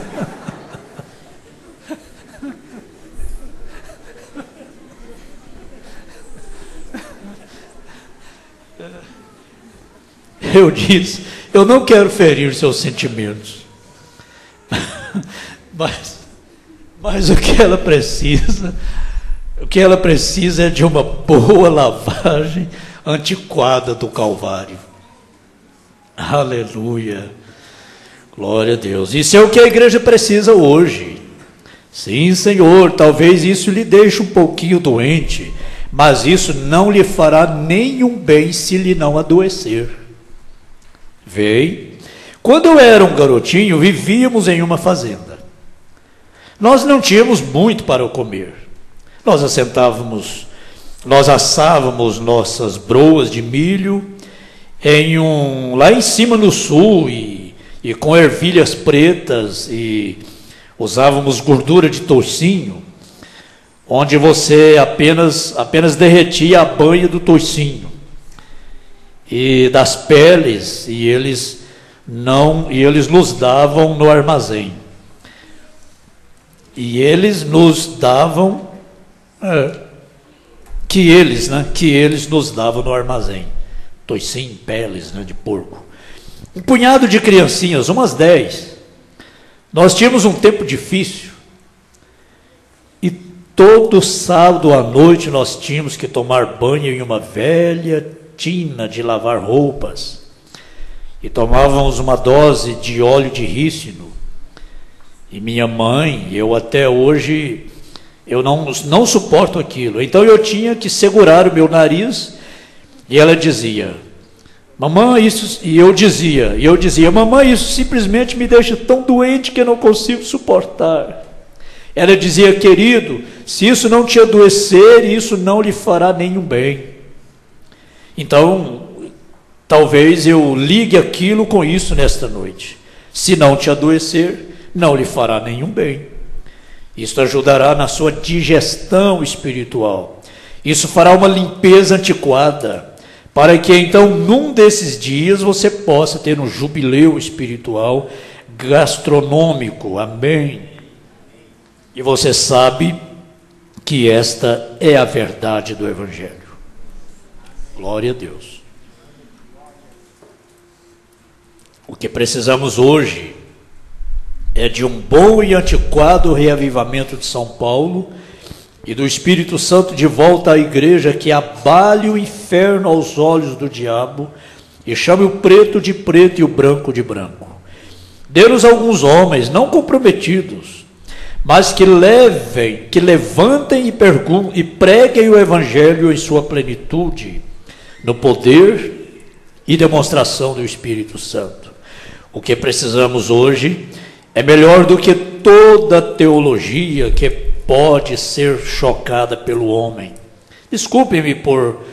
Eu disse, eu não quero ferir seus sentimentos, mas o que ela precisa é de uma boa lavagem antiquada do Calvário. Aleluia, glória a Deus. Isso é o que a igreja precisa hoje. Sim, Senhor, talvez isso lhe deixe um pouquinho doente, mas isso não lhe fará nenhum bem se lhe não adoecer. Quando eu era um garotinho, vivíamos em uma fazenda. Nós não tínhamos muito para comer. Nós assávamos nossas broas de milho lá em cima no sul e com ervilhas pretas, e usávamos gordura de toucinho, onde você apenas derretia a banha do toucinho e das peles, e eles nos davam no armazém. E eles nos davam que eles nos davam no armazém. Toicinho, peles, de porco. Um punhado de criancinhas, umas 10. Nós tínhamos um tempo difícil. E todo sábado à noite nós tínhamos que tomar banho em uma velha tina de lavar roupas. E tomávamos uma dose de óleo de rícino. E minha mãe, eu até hoje, eu não suporto aquilo. Então eu tinha que segurar o meu nariz, e ela dizia, mamãe, isso... E eu dizia, mamãe, isso simplesmente me deixa tão doente que eu não consigo suportar. Ela dizia, querido, se isso não te adoecer, isso não lhe fará nenhum bem. Então, talvez eu ligue aquilo com isso nesta noite. Se não te adoecer, não lhe fará nenhum bem. Isso ajudará na sua digestão espiritual. Isso fará uma limpeza antiquada, para que então, num desses dias, você possa ter um jubileu espiritual gastronômico. Amém? E você sabe que esta é a verdade do Evangelho. Glória a Deus. O que precisamos hoje é de um bom e antiquado reavivamento de São Paulo e do Espírito Santo de volta à igreja, que abale o inferno aos olhos do diabo e chame o preto de preto e o branco de branco. Dê-nos alguns homens não comprometidos, mas que levantem e preguem o Evangelho em sua plenitude, no poder e demonstração do Espírito Santo. O que precisamos hoje é melhor do que toda teologia que pode ser chocada pelo homem. Desculpe-me por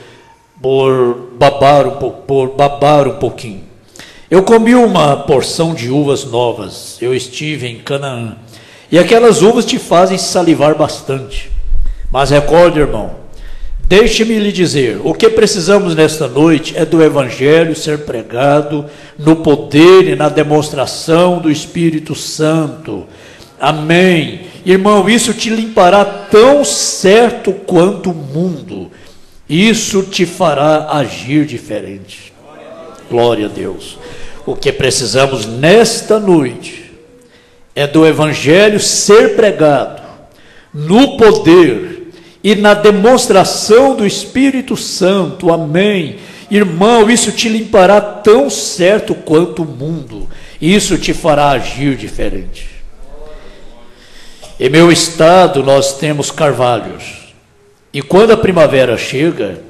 babar um pouquinho. Eu comi uma porção de uvas novas. Eu estive em Canaã. E aquelas uvas te fazem salivar bastante. Mas recorde, irmão, deixe-me lhe dizer, o que precisamos nesta noite é do Evangelho ser pregado no poder e na demonstração do Espírito Santo. Amém. Irmão, isso te limpará tão certo quanto o mundo. Isso te fará agir diferente. Glória a Deus. O que precisamos nesta noite é do Evangelho ser pregado no poder e na demonstração do Espírito Santo. Amém. Irmão, isso te limpará tão certo quanto o mundo. Isso te fará agir diferente. Em meu estado nós temos carvalhos. E quando a primavera chega,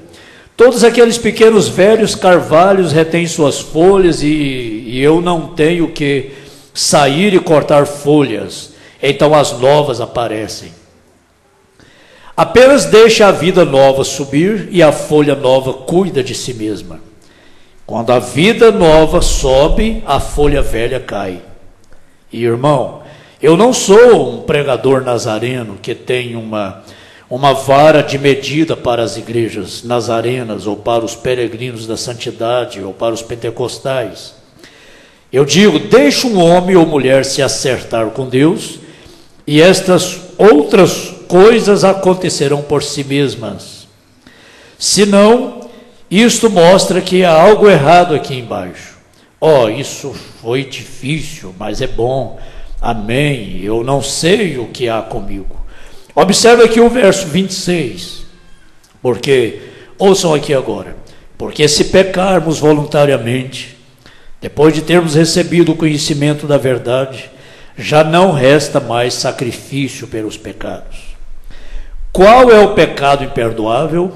todos aqueles pequenos velhos carvalhos retêm suas folhas e eu não tenho que sair e cortar folhas, então as novas aparecem. Apenas deixa a vida nova subir e a folha nova cuida de si mesma. Quando a vida nova sobe, a folha velha cai. E irmão, eu não sou um pregador nazareno que tem uma vara de medida para as igrejas nazarenas ou para os peregrinos da santidade ou para os pentecostais. Eu digo, deixa um homem ou mulher se acertar com Deus e estas outras coisas acontecerão por si mesmas. Senão, isto mostra que há algo errado aqui embaixo. Isso foi difícil, mas é bom. Amém. Eu não sei o que há comigo. Observe aqui o verso 26. Ouçam aqui agora. Porque se pecarmos voluntariamente, depois de termos recebido o conhecimento da verdade, já não resta mais sacrifício pelos pecados. Qual é o pecado imperdoável?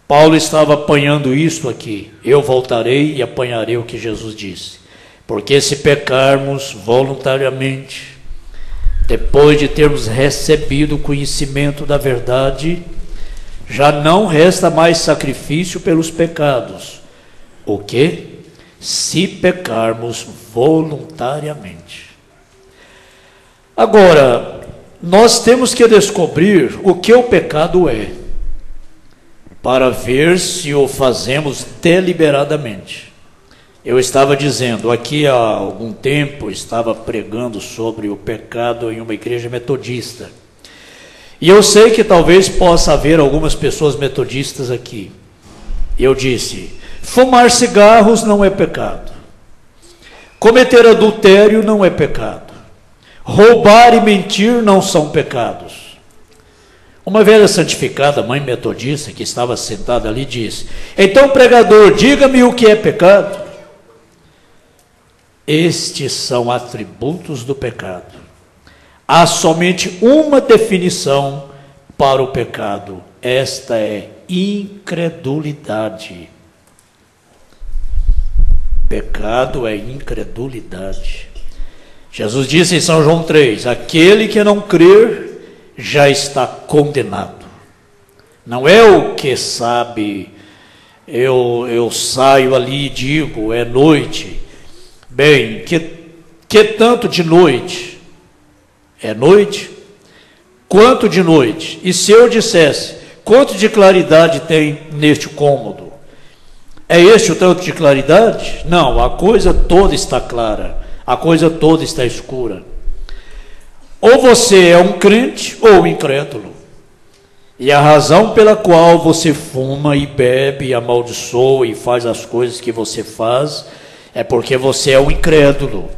Paulo estava apanhando isto aqui. Eu voltarei e apanharei o que Jesus disse. Porque se pecarmos voluntariamente, depois de termos recebido o conhecimento da verdade, já não resta mais sacrifício pelos pecados. O quê? Se pecarmos voluntariamente. Agora, nós temos que descobrir o que o pecado é, para ver se o fazemos deliberadamente. Eu estava dizendo, aqui há algum tempo, estava pregando sobre o pecado em uma igreja metodista. E eu sei que talvez possa haver algumas pessoas metodistas aqui. Eu disse, fumar cigarros não é pecado. Cometer adultério não é pecado. Roubar e mentir não são pecados. Uma velha santificada, mãe metodista, que estava sentada ali, disse, então pregador, diga-me o que é pecado. Estes são atributos do pecado. Há somente uma definição para o pecado. Esta é incredulidade. Pecado é incredulidade. Jesus disse em São João 3, aquele que não crer já está condenado. Não é o que sabe, eu saio ali e digo, é noite. Bem, que tanto de noite? É noite? Quanto de noite? E se eu dissesse, quanto de claridade tem neste cômodo? É este o tanto de claridade? Não, a coisa toda está clara, a coisa toda está escura. Ou você é um crente ou incrédulo. E a razão pela qual você fuma e bebe, e amaldiçoa e faz as coisas que você faz, é porque você é um incrédulo.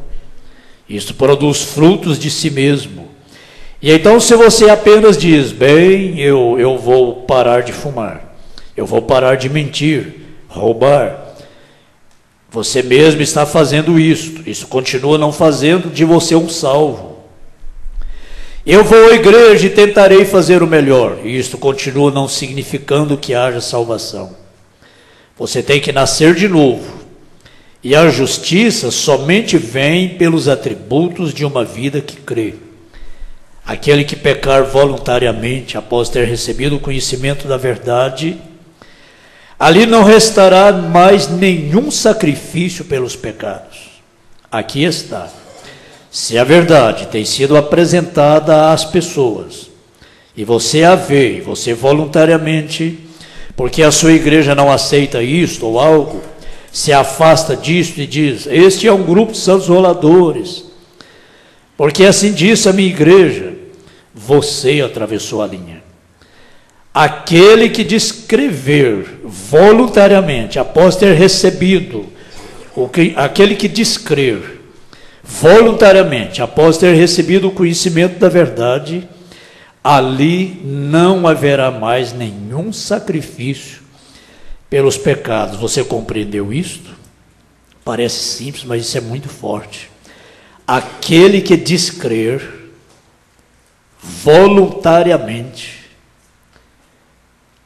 Isso produz frutos de si mesmo. E então, se você apenas diz, bem, eu vou parar de fumar, eu vou parar de mentir, roubar, você mesmo está fazendo isto. Isso continua não fazendo de você um salvo. Eu vou à igreja e tentarei fazer o melhor. E isto continua não significando que haja salvação. Você tem que nascer de novo. E a justiça somente vem pelos atributos de uma vida que crê. Aquele que pecar voluntariamente após ter recebido o conhecimento da verdade, ali não restará mais nenhum sacrifício pelos pecados. Aqui está. Se a verdade tem sido apresentada às pessoas, e você a vê, e você voluntariamente, porque a sua igreja não aceita isto ou algo, se afasta disto e diz, este é um grupo de santos roladores, porque assim disse a minha igreja, você atravessou a linha. Aquele que descrever voluntariamente, após ter recebido, aquele que descrer voluntariamente, após ter recebido o conhecimento da verdade, ali não haverá mais nenhum sacrifício pelos pecados. Você compreendeu isto? Parece simples, mas isso é muito forte. Aquele que descrer voluntariamente,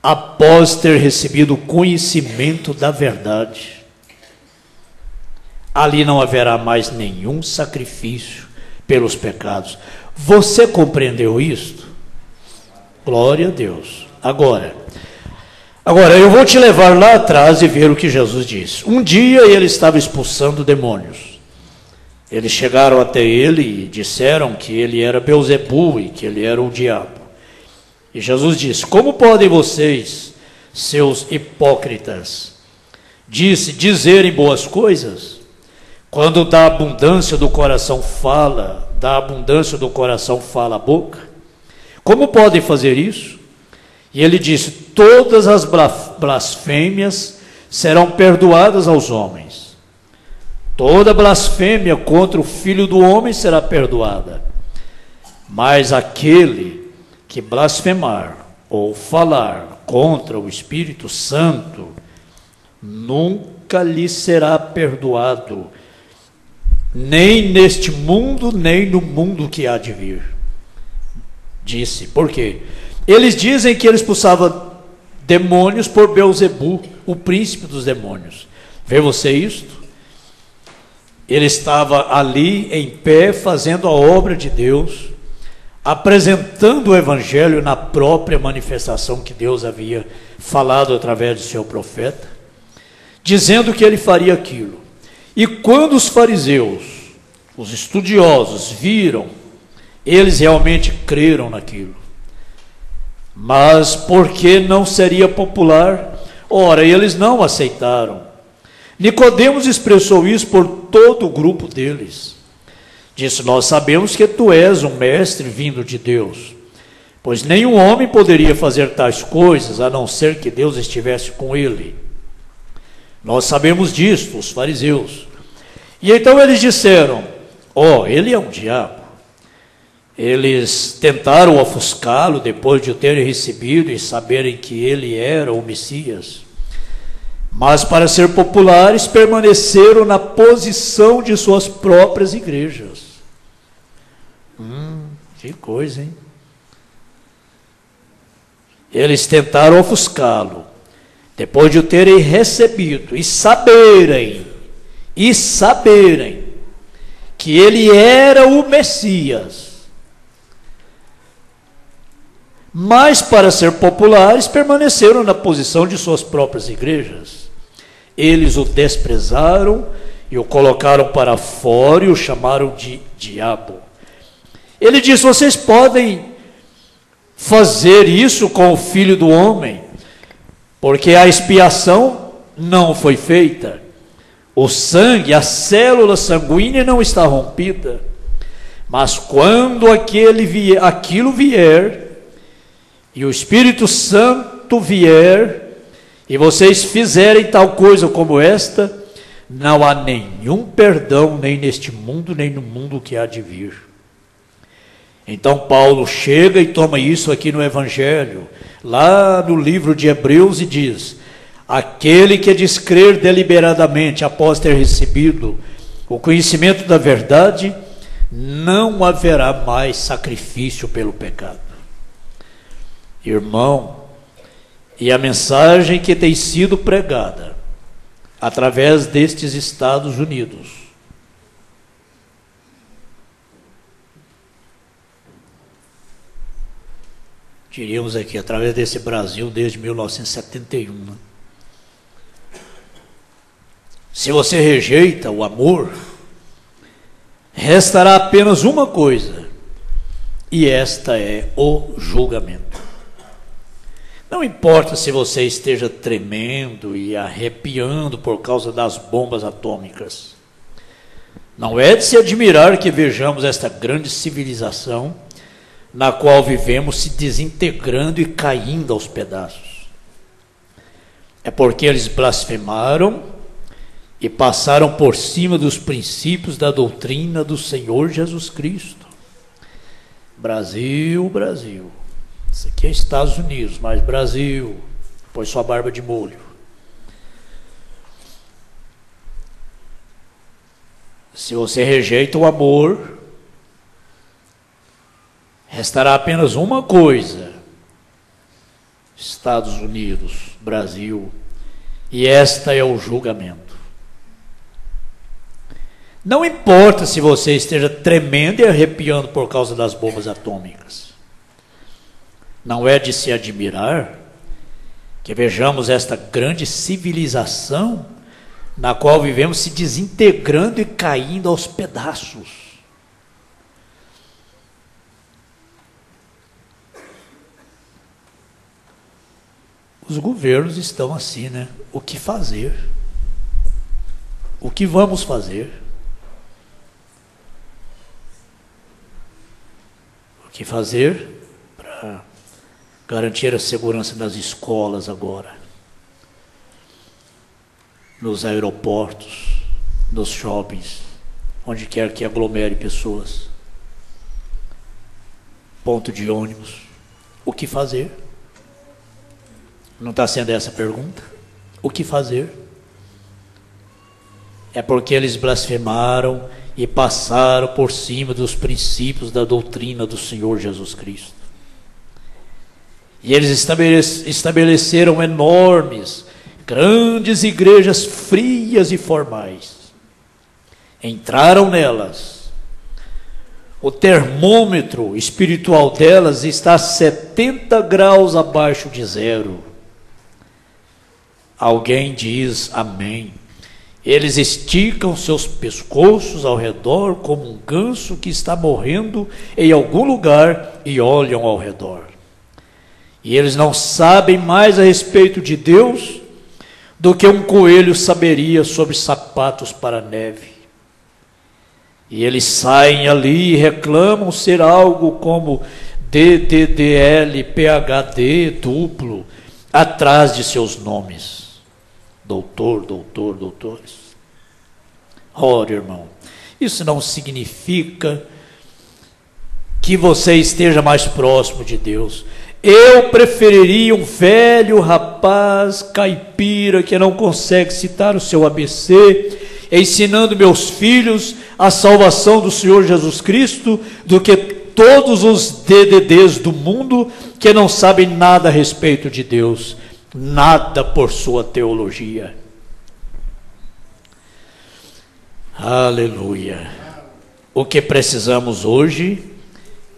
após ter recebido o conhecimento da verdade, ali não haverá mais nenhum sacrifício pelos pecados. Você compreendeu isto? Glória a Deus. Agora eu vou te levar lá atrás e ver o que Jesus disse. Um dia ele estava expulsando demônios. Eles chegaram até ele e disseram que ele era Beelzebu e que ele era o diabo. E Jesus disse, como podem vocês, seus hipócritas, dizerem boas coisas? Quando da abundância do coração fala, a boca. Como podem fazer isso? E ele disse, todas as blasfêmias serão perdoadas aos homens. Toda blasfêmia contra o Filho do Homem será perdoada. Mas aquele que blasfemar ou falar contra o Espírito Santo, nunca lhe será perdoado, nem neste mundo, nem no mundo que há de vir. Disse, por quê? Eles dizem que ele expulsava demônios por Beelzebu, o príncipe dos demônios. Vê você isto? Ele estava ali em pé, fazendo a obra de Deus, apresentando o evangelho na própria manifestação que Deus havia falado através de seu profeta, dizendo que ele faria aquilo. E quando os fariseus, os estudiosos, viram, eles realmente creram naquilo. Mas porque não seria popular, ora, eles não aceitaram. Nicodemos expressou isso por todo o grupo deles. Disse, nós sabemos que tu és um mestre vindo de Deus, pois nenhum homem poderia fazer tais coisas, a não ser que Deus estivesse com ele. Nós sabemos disto, os fariseus. E então eles disseram, ele é um diabo. Eles tentaram ofuscá-lo depois de o terem recebido e saberem que ele era o Messias. Mas para ser populares, permaneceram na posição de suas próprias igrejas. Que coisa, hein? Eles tentaram ofuscá-lo, depois de o terem recebido e saberem que ele era o Messias. mas para ser populares permaneceram na posição de suas próprias igrejas. Eles o desprezaram e o colocaram para fora e o chamaram de diabo. Ele disse: vocês podem fazer isso com o Filho do Homem, porque a expiação não foi feita, o sangue, a célula sanguínea não está rompida, mas quando aquilo vier, e o Espírito Santo vier, e vocês fizerem tal coisa como esta, não há nenhum perdão, nem neste mundo, nem no mundo que há de vir. Então Paulo chega e toma isso aqui no Evangelho, lá no livro de Hebreus, e diz: aquele que descrer deliberadamente após ter recebido o conhecimento da verdade, não haverá mais sacrifício pelo pecado. Irmão, e a mensagem que tem sido pregada através destes Estados Unidos, diríamos aqui, através desse Brasil desde 1971, né? Se você rejeita o amor, restará apenas uma coisa, e esta é o julgamento. Não importa se você esteja tremendo e arrepiando por causa das bombas atômicas. Não é de se admirar que vejamos esta grande civilização na qual vivemos se desintegrando e caindo aos pedaços. É porque eles blasfemaram e passaram por cima dos princípios da doutrina do Senhor Jesus Cristo. Brasil, Brasil. Isso aqui é Estados Unidos, mas Brasil, põe sua barba de molho. Se você rejeita o amor, restará apenas uma coisa: Estados Unidos, Brasil, e esta é o julgamento. Não importa se você esteja tremendo e arrepiando por causa das bombas atômicas. Não é de se admirar que vejamos esta grande civilização na qual vivemos se desintegrando e caindo aos pedaços. Os governos estão assim, né? O que fazer? O que vamos fazer? O que fazer para garantir a segurança nas escolas agora, nos aeroportos, nos shoppings, onde quer que aglomere pessoas, ponto de ônibus? O que fazer? Não está sendo essa a pergunta? O que fazer? É porque eles blasfemaram e passaram por cima dos princípios da doutrina do Senhor Jesus Cristo. E eles estabeleceram enormes, grandes igrejas frias e formais. Entraram nelas. O termômetro espiritual delas está a 70 graus abaixo de zero. Alguém diz amém. Eles esticam seus pescoços ao redor como um ganso que está morrendo em algum lugar e olham ao redor. E eles não sabem mais a respeito de Deus do que um coelho saberia sobre sapatos para neve. E eles saem ali e reclamam ser algo como DDDL, PhD, duplo, atrás de seus nomes. Doutor, doutor, doutores. Ora, irmão, isso não significa que você esteja mais próximo de Deus. Eu preferiria um velho rapaz caipira que não consegue citar o seu ABC, ensinando meus filhos a salvação do Senhor Jesus Cristo, do que todos os DDDs do mundo que não sabem nada a respeito de Deus, nada por sua teologia. Aleluia. O que precisamos hoje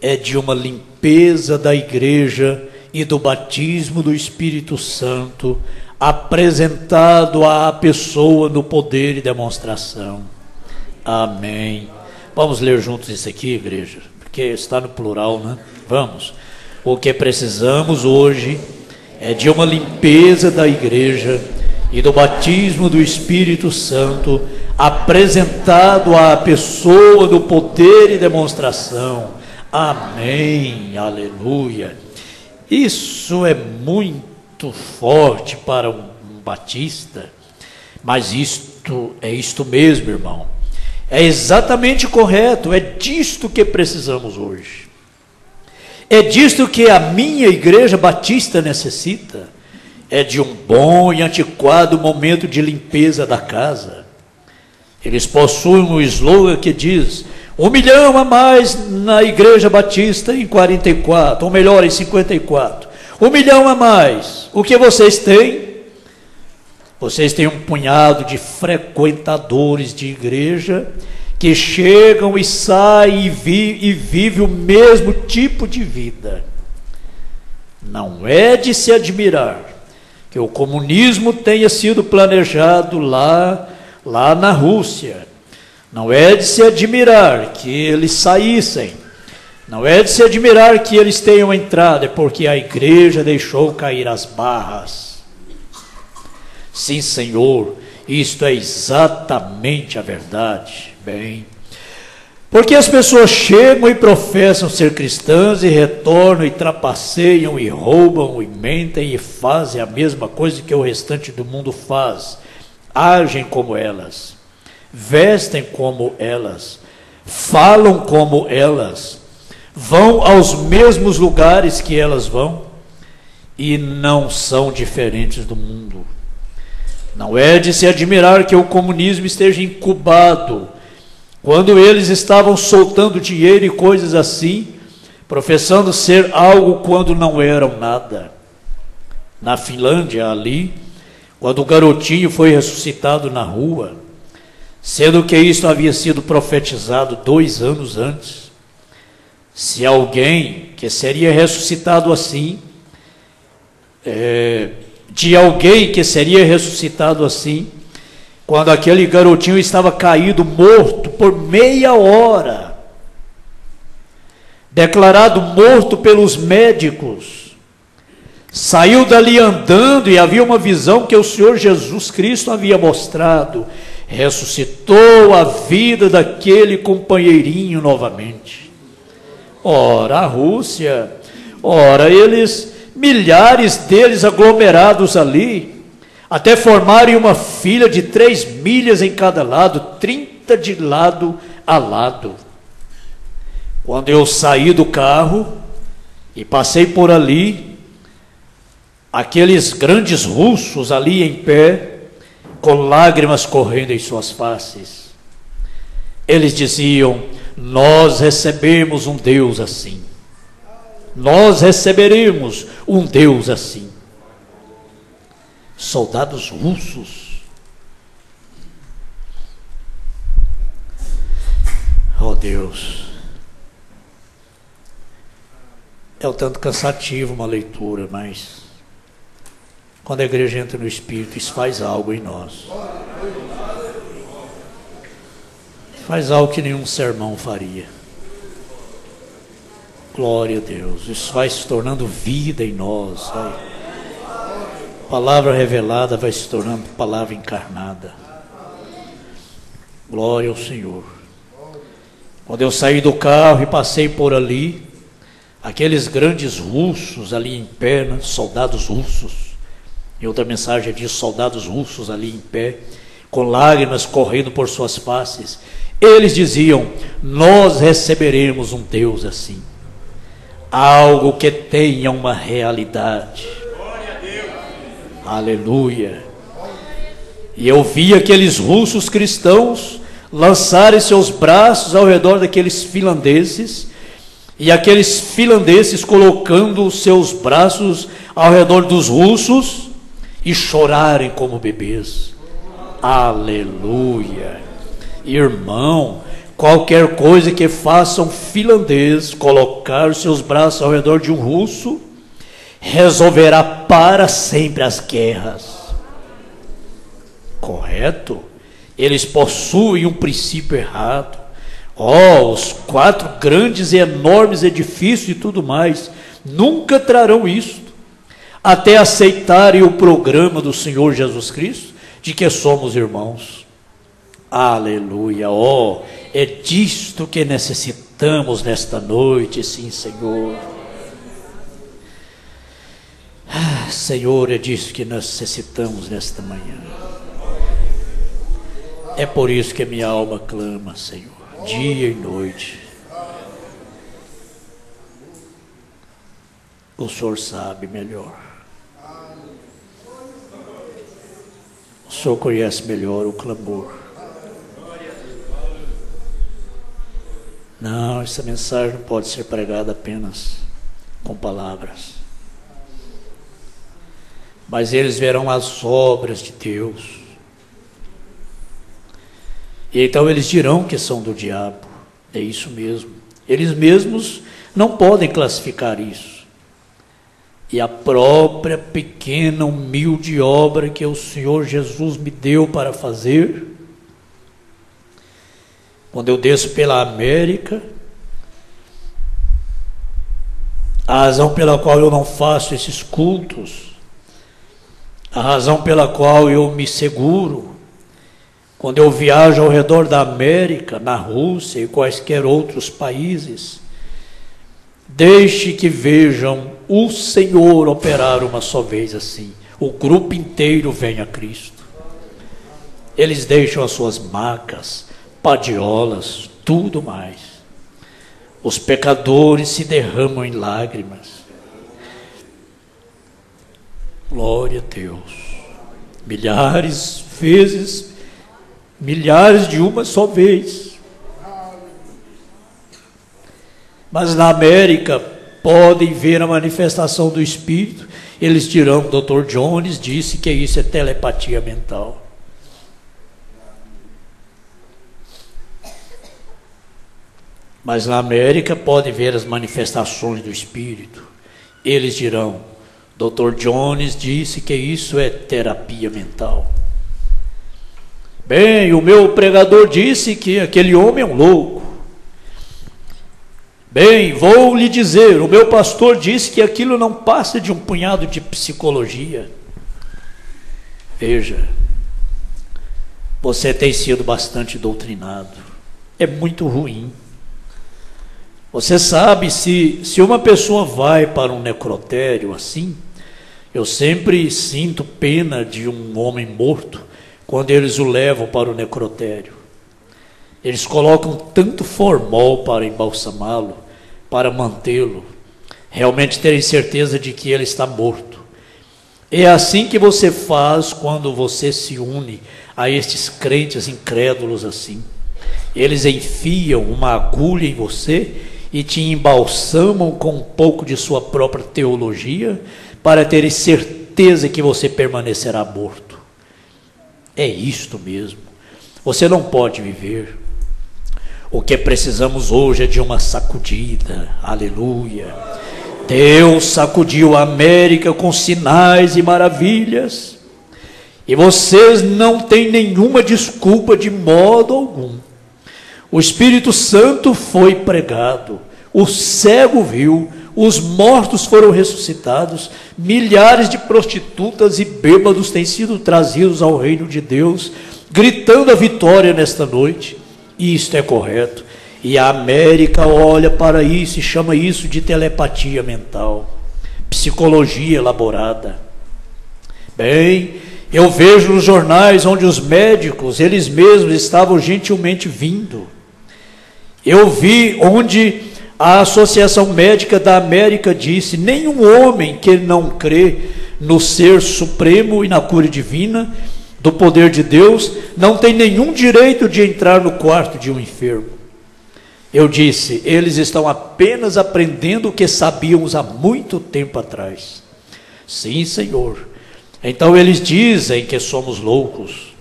é de uma limpeza da igreja e do batismo do Espírito Santo, apresentado à pessoa no poder e demonstração. Amém. Vamos ler juntos isso aqui, igreja, porque está no plural, né? Vamos. O que precisamos hoje é de uma limpeza da igreja e do batismo do Espírito Santo, apresentado à pessoa no poder e demonstração. Amém. Aleluia. Isso é muito forte para um batista, mas isto mesmo, irmão. É exatamente correto, é disto que precisamos hoje. É disto que a minha igreja batista necessita. É de um bom e antiquado momento de limpeza da casa. Eles possuem um slogan que diz: 1 milhão a mais na igreja batista em 44, ou melhor, em 54. 1 milhão a mais. O que vocês têm? Vocês têm um punhado de frequentadores de igreja que chegam e saem e vivem o mesmo tipo de vida. Não é de se admirar que o comunismo tenha sido planejado lá na Rússia. Não é de se admirar que eles saíssem. Não é de se admirar que eles tenham entrado, é porque a igreja deixou cair as barras. Sim, Senhor, isto é exatamente a verdade. Bem, porque as pessoas chegam e professam ser cristãs e retornam e trapaceiam e roubam e mentem e fazem a mesma coisa que o restante do mundo faz. Agem como elas, vestem como elas, falam como elas, vão aos mesmos lugares que elas vão e não são diferentes do mundo. Não é de se admirar que o comunismo esteja incubado, quando eles estavam soltando dinheiro e coisas assim, professando ser algo quando não eram nada. Na Finlândia, ali, quando o garotinho foi ressuscitado na rua, sendo que isto havia sido profetizado 2 anos antes, se alguém que seria ressuscitado assim, de alguém que seria ressuscitado assim, quando aquele garotinho estava caído, morto por meia hora, declarado morto pelos médicos, saiu dali andando e havia uma visão que o Senhor Jesus Cristo havia mostrado, ressuscitou a vida daquele companheirinho novamente. Ora, a Rússia, ora, milhares deles aglomerados ali, até formarem uma fila de 3 milhas em cada lado, 30 de lado a lado. Quando eu saí do carro e passei por ali, aqueles grandes russos ali em pé, com lágrimas correndo em suas faces, eles diziam: nós recebemos um Deus assim. Nós receberemos um Deus assim. Soldados russos. Oh Deus. É um tanto cansativo uma leitura, mas quando a igreja entra no Espírito, isso faz algo em nós. Faz algo que nenhum sermão faria. Glória a Deus. Isso vai se tornando vida em nós. Palavra revelada vai se tornando palavra encarnada. Glória ao Senhor. Quando eu saí do carro e passei por ali, aqueles grandes russos ali em pé, né? Soldados russos. Em outra mensagem diz soldados russos ali em pé, com lágrimas correndo por suas faces. Eles diziam: nós receberemos um Deus assim. Algo que tenha uma realidade. Aleluia. E eu vi aqueles russos cristãos lançarem seus braços ao redor daqueles finlandeses, e aqueles finlandeses colocando os seus braços ao redor dos russos e chorarem como bebês. Aleluia. Irmão, qualquer coisa que faça um finlandês colocar os seus braços ao redor de um russo resolverá para sempre as guerras. Correto? Eles possuem um princípio errado. Os 4 grandes e enormes edifícios e tudo mais nunca trarão isso, até aceitarem o programa do Senhor Jesus Cristo, de que somos irmãos. Aleluia! É disto que necessitamos nesta noite, sim, Senhor. Senhor, é disso que necessitamos nesta manhã. É por isso que minha alma clama, Senhor, dia e noite. O Senhor sabe melhor. O Senhor conhece melhor o clamor. Não, essa mensagem não pode ser pregada apenas com palavras. Mas eles verão as obras de Deus. E então eles dirão que são do diabo. É isso mesmo. Eles mesmos não podem classificar isso. E a própria pequena, humilde obra que o Senhor Jesus me deu para fazer, quando eu desço pela América, a razão pela qual eu não faço esses cultos, a razão pela qual eu me seguro, quando eu viajo ao redor da América, na Rússia e quaisquer outros países, deixe que vejam o Senhor operar uma só vez assim. O grupo inteiro vem a Cristo. Eles deixam as suas macas, padiolas, tudo mais. Os pecadores se derramam em lágrimas. Glória a Deus. Milhares vezes, milhares de uma só vez. Mas na América podem ver a manifestação do Espírito. Eles dirão, o Dr. Jones disse que isso é telepatia mental. Mas na América podem ver as manifestações do Espírito. Eles dirão, Dr. Jones disse que isso é terapia mental. Bem, o meu pregador disse que aquele homem é um louco. Bem, vou lhe dizer, o meu pastor disse que aquilo não passa de um punhado de psicologia. Veja, você tem sido bastante doutrinado. É muito ruim. Você sabe, se uma pessoa vai para um necrotério assim, eu sempre sinto pena de um homem morto quando eles o levam para o necrotério. Eles colocam tanto formol para embalsamá-lo, para mantê-lo, realmente terem certeza de que ele está morto. É assim que você faz quando você se une a estes crentes incrédulos assim. Eles enfiam uma agulha em você e te embalsamam com um pouco de sua própria teologia para terem certeza que você permanecerá morto. É isto mesmo. Você não pode viver. O que precisamos hoje é de uma sacudida. Aleluia. Deus sacudiu a América com sinais e maravilhas. E vocês não têm nenhuma desculpa de modo algum. O Espírito Santo foi pregado, o cego viu, os mortos foram ressuscitados, milhares de prostitutas e bêbados têm sido trazidos ao reino de Deus, gritando a vitória nesta noite. E isto é correto. E a América olha para isso e chama isso de telepatia mental, psicologia elaborada. Bem, eu vejo nos jornais onde os médicos, eles mesmos estavam gentilmente vindo. Eu vi onde a Associação Médica da América disse, nenhum homem que não crê no ser supremo e na cura divina do poder de Deus não tem nenhum direito de entrar no quarto de um enfermo. Eu disse, eles estão apenas aprendendo o que sabíamos há muito tempo atrás. Sim, Senhor. Então eles dizem que somos loucos.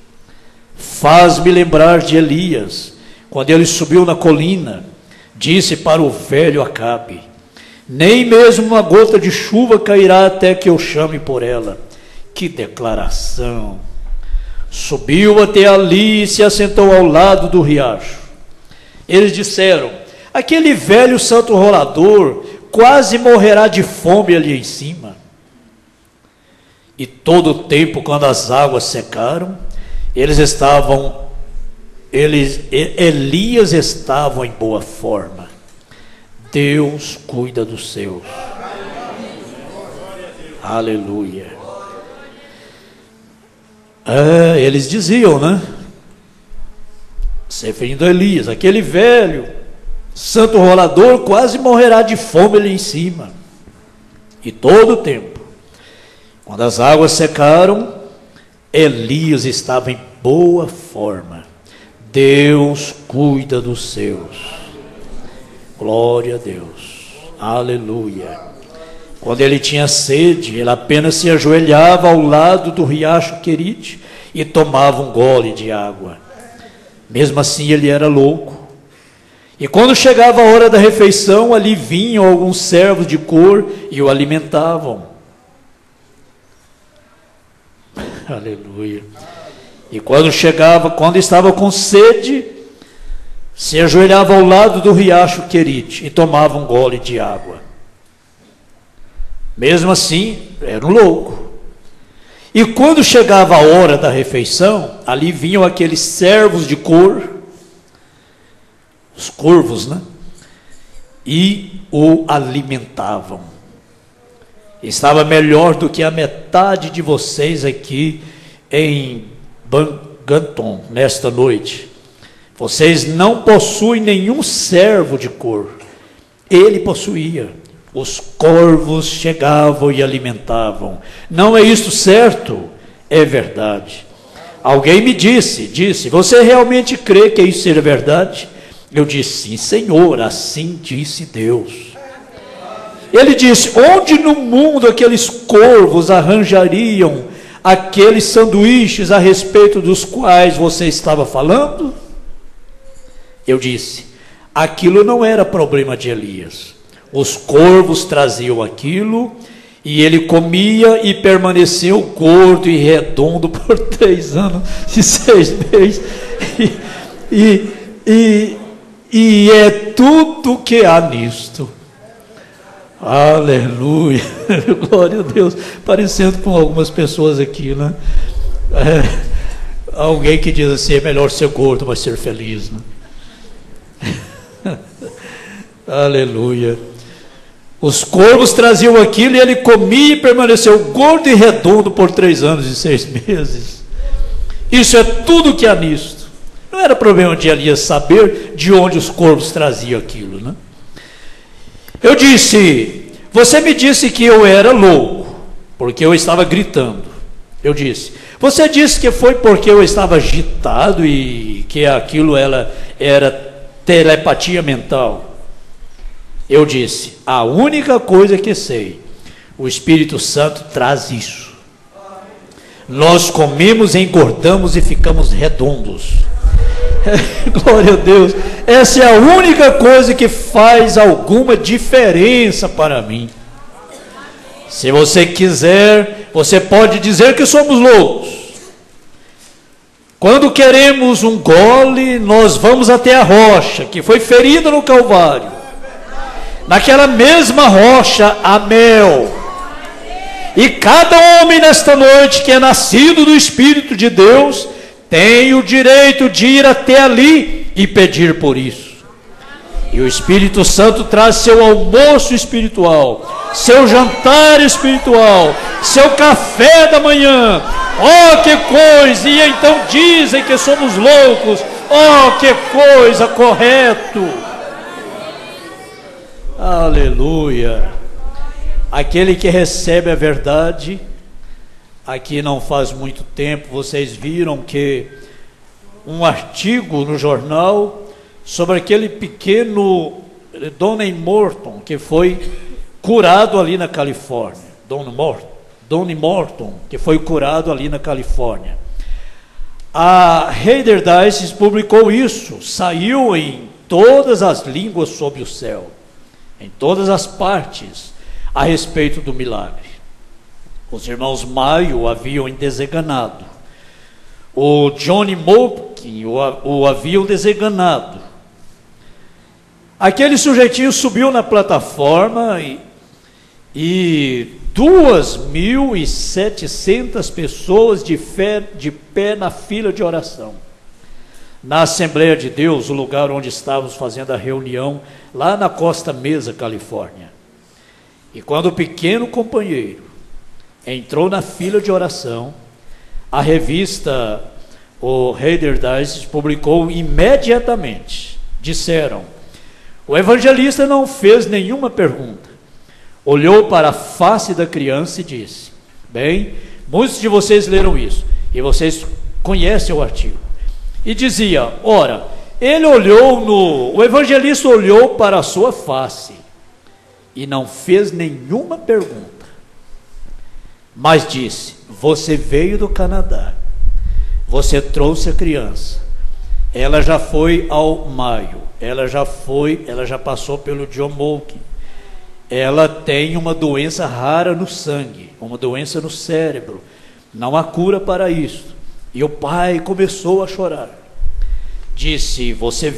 Faz-me lembrar de Elias, quando ele subiu na colina, disse para o velho Acabe, nem mesmo uma gota de chuva cairá até que eu chame por ela. Que declaração! Subiu até ali e se assentou ao lado do riacho. Eles disseram: aquele velho santo rolador quase morrerá de fome ali em cima. E todo o tempo, quando as águas secaram, Elias estava em boa forma. Deus cuida dos seus. Aleluia. Eles diziam, né? Se referindo a Elias, aquele velho santo rolador quase morrerá de fome ali em cima. E todo o tempo, quando as águas secaram, Elias estava em boa forma. Deus cuida dos seus. Glória a Deus. Aleluia. Quando ele tinha sede, ele apenas se ajoelhava ao lado do riacho Querite e tomava um gole de água. Mesmo assim, ele era louco. E quando chegava a hora da refeição, ali vinham alguns servos de cor e o alimentavam. Aleluia. E quando estava com sede, se ajoelhava ao lado do riacho Querite e tomava um gole de água. Mesmo assim, era um louco. E quando chegava a hora da refeição, ali vinham aqueles servos de cor, os corvos, né? E o alimentavam. Estava melhor do que a metade de vocês aqui em Banganton, nesta noite. Vocês não possuem nenhum servo de cor. Ele possuía. Os corvos chegavam e alimentavam. Não é isso certo? É verdade. Alguém me disse, você realmente crê que isso seja verdade? Eu disse, sim, Senhor, assim disse Deus. Ele disse, onde no mundo aqueles corvos arranjariam aqueles sanduíches a respeito dos quais você estava falando? Eu disse, aquilo não era problema de Elias. Os corvos traziam aquilo e ele comia e permaneceu gordo e redondo por 3 anos e 6 meses. E é tudo que há nisto. Aleluia. Glória a Deus. Parecendo com algumas pessoas aqui, né? Alguém que diz assim, é melhor ser gordo, mas ser feliz, né? Aleluia. Os corvos traziam aquilo e ele comia e permaneceu gordo e redondo por 3 anos e 6 meses. Isso é tudo que há nisto. Não era problema de Elias saber de onde os corvos traziam aquilo, né? Eu disse, você me disse que eu era louco, porque eu estava gritando. Eu disse, você disse que foi porque eu estava agitado e que aquilo era telepatia mental. Eu disse, a única coisa que sei, o Espírito Santo traz isso. Nós comemos, engordamos e ficamos redondos. Glória a Deus. Essa é a única coisa que faz alguma diferença para mim. Se você quiser, você pode dizer que somos loucos. Quando queremos um gole, nós vamos até a rocha que foi ferida no Calvário. Naquela mesma rocha há mel. E cada homem nesta noite que é nascido do Espírito de Deus tem o direito de ir até ali e pedir por isso. E o Espírito Santo traz seu almoço espiritual, seu jantar espiritual, seu café da manhã. Oh, que coisa! E então dizem que somos loucos. Oh, que coisa, correto. Aleluia. Aquele que recebe a verdade. Aqui não faz muito tempo, vocês viram que um artigo no jornal sobre aquele pequeno Donnie Morton, que foi curado ali na Califórnia. Donnie Morton, que foi curado ali na Califórnia. A Reader Dice publicou isso, saiu em todas as línguas sob o céu. em todas as partes, a respeito do milagre. Os irmãos Maio o haviam desenganado. O Johnny Mopkin o haviam desenganado. Aquele sujeitinho subiu na plataforma e 2.700 pessoas de pé na fila de oração. Na Assembleia de Deus, o lugar onde estávamos fazendo a reunião, lá na Costa Mesa, Califórnia. E quando o pequeno companheiro entrou na fila de oração, a revista, o Reader's Digest, publicou imediatamente. Disseram: o evangelista não fez nenhuma pergunta. Olhou para a face da criança e disse: bem, muitos de vocês leram isso, e vocês conhecem o artigo. E dizia: ora, o evangelista olhou para a sua face e não fez nenhuma pergunta, mas disse: você veio do Canadá, você trouxe a criança, ela já foi ao Maio, ela já passou pelo John Moltke, ela tem uma doença rara no sangue, uma doença no cérebro, não há cura para isso. E o pai começou a chorar. Disse: você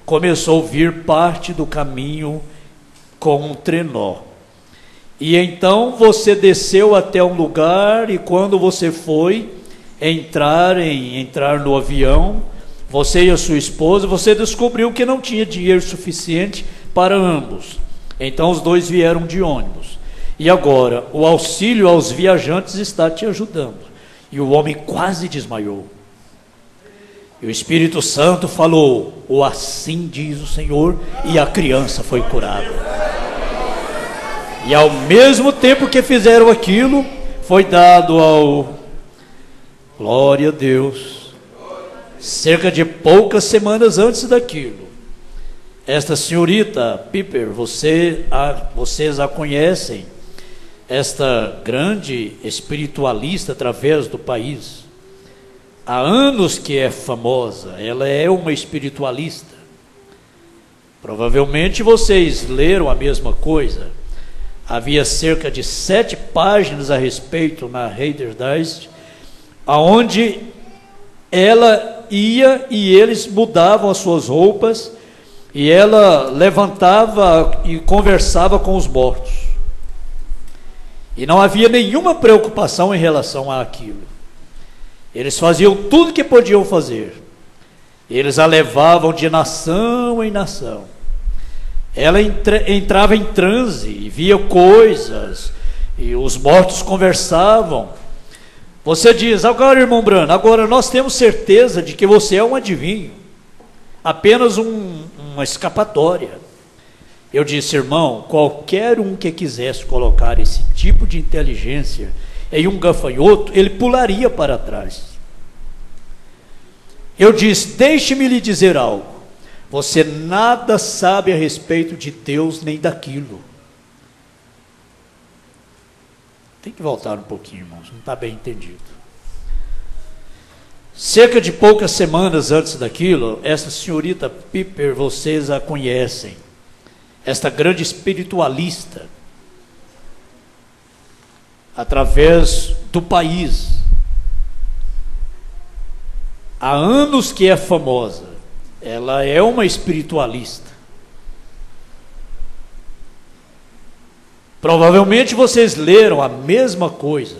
começou a vir parte do caminho com um trenó. E então você desceu até um lugar, e quando você foi entrar no avião, você e a sua esposa, você descobriu que não tinha dinheiro suficiente para ambos. Então os dois vieram de ônibus. E agora o auxílio aos viajantes está te ajudando. E o homem quase desmaiou. E o Espírito Santo falou: o assim diz o Senhor, e a criança foi curada. E ao mesmo tempo que fizeram aquilo, foi dado glória a Deus, cerca de poucas semanas antes daquilo, esta senhorita Piper, vocês a conhecem, esta grande espiritualista através do país, há anos que é famosa, ela é uma espiritualista. Provavelmente vocês leram a mesma coisa. Havia cerca de 7 páginas a respeito na Reader's Digest, aonde ela ia e eles mudavam as suas roupas, e ela levantava e conversava com os mortos. E não havia nenhuma preocupação em relação àquilo. Eles faziam tudo que podiam fazer. Eles a levavam de nação em nação. Ela entrava em transe e via coisas, e os mortos conversavam. Você diz: agora, irmão Brano, agora nós temos certeza de que você é um adivinho, apenas uma escapatória. Eu disse: irmão, qualquer um que quisesse colocar esse tipo de inteligência em um gafanhoto, ele pularia para trás. Eu disse: deixe-me lhe dizer algo. Você nada sabe a respeito de Deus nem daquilo. Tem que voltar um pouquinho, irmãos, não está bem entendido. Cerca de poucas semanas antes daquilo, essa senhorita Piper, vocês a conhecem, esta grande espiritualista, através do país, há anos que é famosa, ela é uma espiritualista. Provavelmente vocês leram a mesma coisa.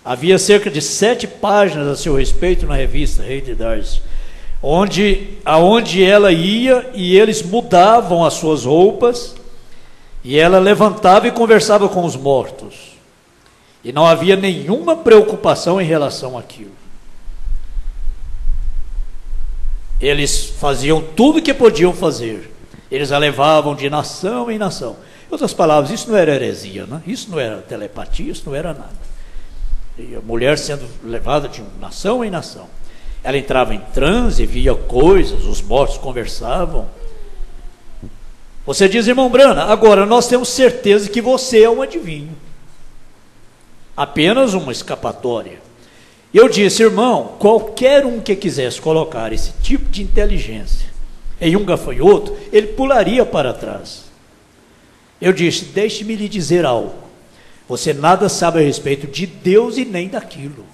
Havia cerca de 7 páginas a seu respeito na revista Reader's Digest, aonde ela ia e eles mudavam as suas roupas, e ela levantava e conversava com os mortos. E não havia nenhuma preocupação em relação àquilo. Eles faziam tudo o que podiam fazer. Eles a levavam de nação em nação. Em outras palavras, isso não era heresia, né? Isso não era telepatia, isso não era nada. E a mulher sendo levada de nação em nação. Ela entrava em transe, via coisas, os mortos conversavam. Você diz: irmão Brana, agora nós temos certeza que você é um adivinho, apenas uma escapatória. Eu disse: irmão, qualquer um que quisesse colocar esse tipo de inteligência em um gafanhoto, ele pularia para trás. Eu disse, deixe-me lhe dizer algo. Você nada sabe a respeito de Deus e nem daquilo.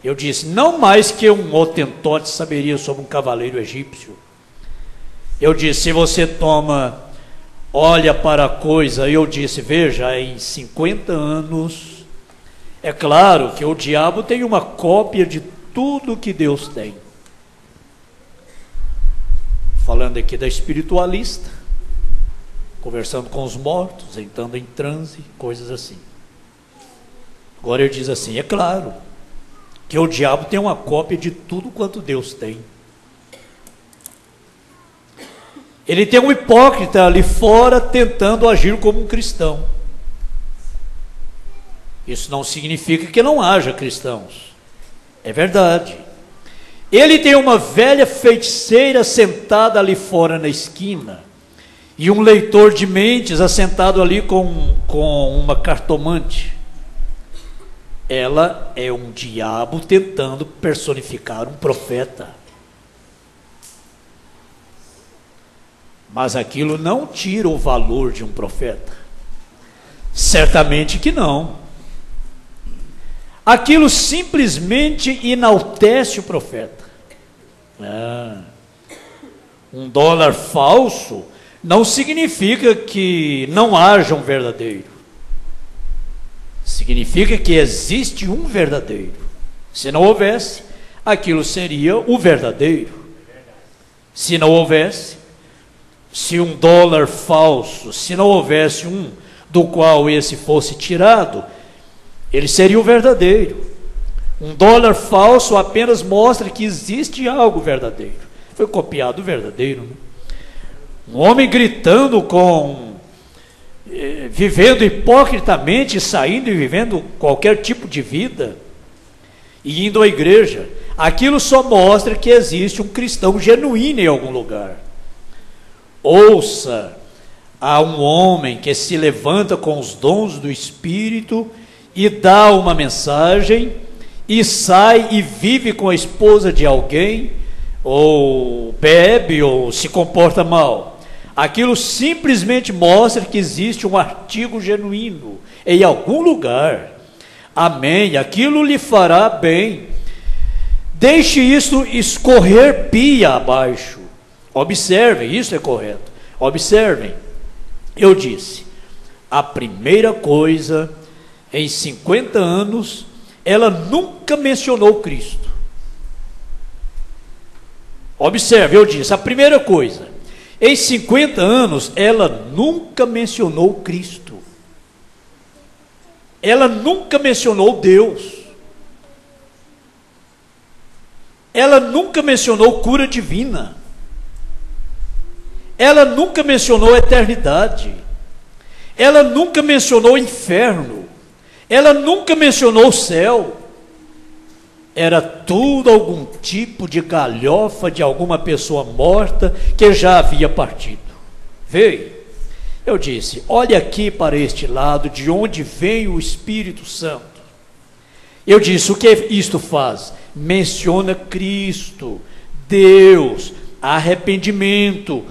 Eu disse, não mais que um hotentote saberia sobre um cavaleiro egípcio. Eu disse, se você olha para a coisa, eu disse, veja, em 50 anos, é claro que o diabo tem uma cópia de tudo que Deus tem. Falando aqui da espiritualista, conversando com os mortos, entrando em transe, coisas assim. Agora ele diz assim, é claro que o diabo tem uma cópia de tudo quanto Deus tem. Ele tem um hipócrita ali fora tentando agir como um cristão. Isso não significa que não haja cristãos. É verdade. Ele tem uma velha feiticeira sentada ali fora na esquina e um leitor de mentes assentado ali com uma cartomante. Ela é um diabo tentando personificar um profeta. Mas aquilo não tira o valor de um profeta. Certamente que não. Aquilo simplesmente enaltece o profeta. Um dólar falso não significa que não haja um verdadeiro. Significa que existe um verdadeiro. Se não houvesse, aquilo seria o verdadeiro. Se não houvesse, se um dólar falso, se não houvesse um do qual esse fosse tirado, ele seria o verdadeiro. Um dólar falso apenas mostra que existe algo verdadeiro. Foi copiado o verdadeiro, né? Um homem gritando vivendo hipocritamente, saindo e vivendo qualquer tipo de vida, e indo à igreja, aquilo só mostra que existe um cristão genuíno em algum lugar. Ouça a um homem que se levanta com os dons do Espírito e dá uma mensagem, e sai e vive com a esposa de alguém, ou bebe, ou se comporta mal. Aquilo simplesmente mostra que existe um artigo genuíno em algum lugar. Amém. Aquilo lhe fará bem. Deixe isso escorrer pia abaixo. Observem, isso é correto. Observem. Eu disse, a primeira coisa, em 50 anos, ela nunca mencionou Cristo. Observe, eu disse, a primeira coisa, em 50 anos, ela nunca mencionou Cristo. Ela nunca mencionou Deus. Ela nunca mencionou cura divina. Ela nunca mencionou eternidade. Ela nunca mencionou inferno. Ela nunca mencionou o céu. Era tudo algum tipo de galhofa de alguma pessoa morta que já havia partido. Veio. Eu disse, olhe aqui para este lado de onde vem o Espírito Santo. Eu disse, o que isto faz? Menciona Cristo, Deus, arrependimento,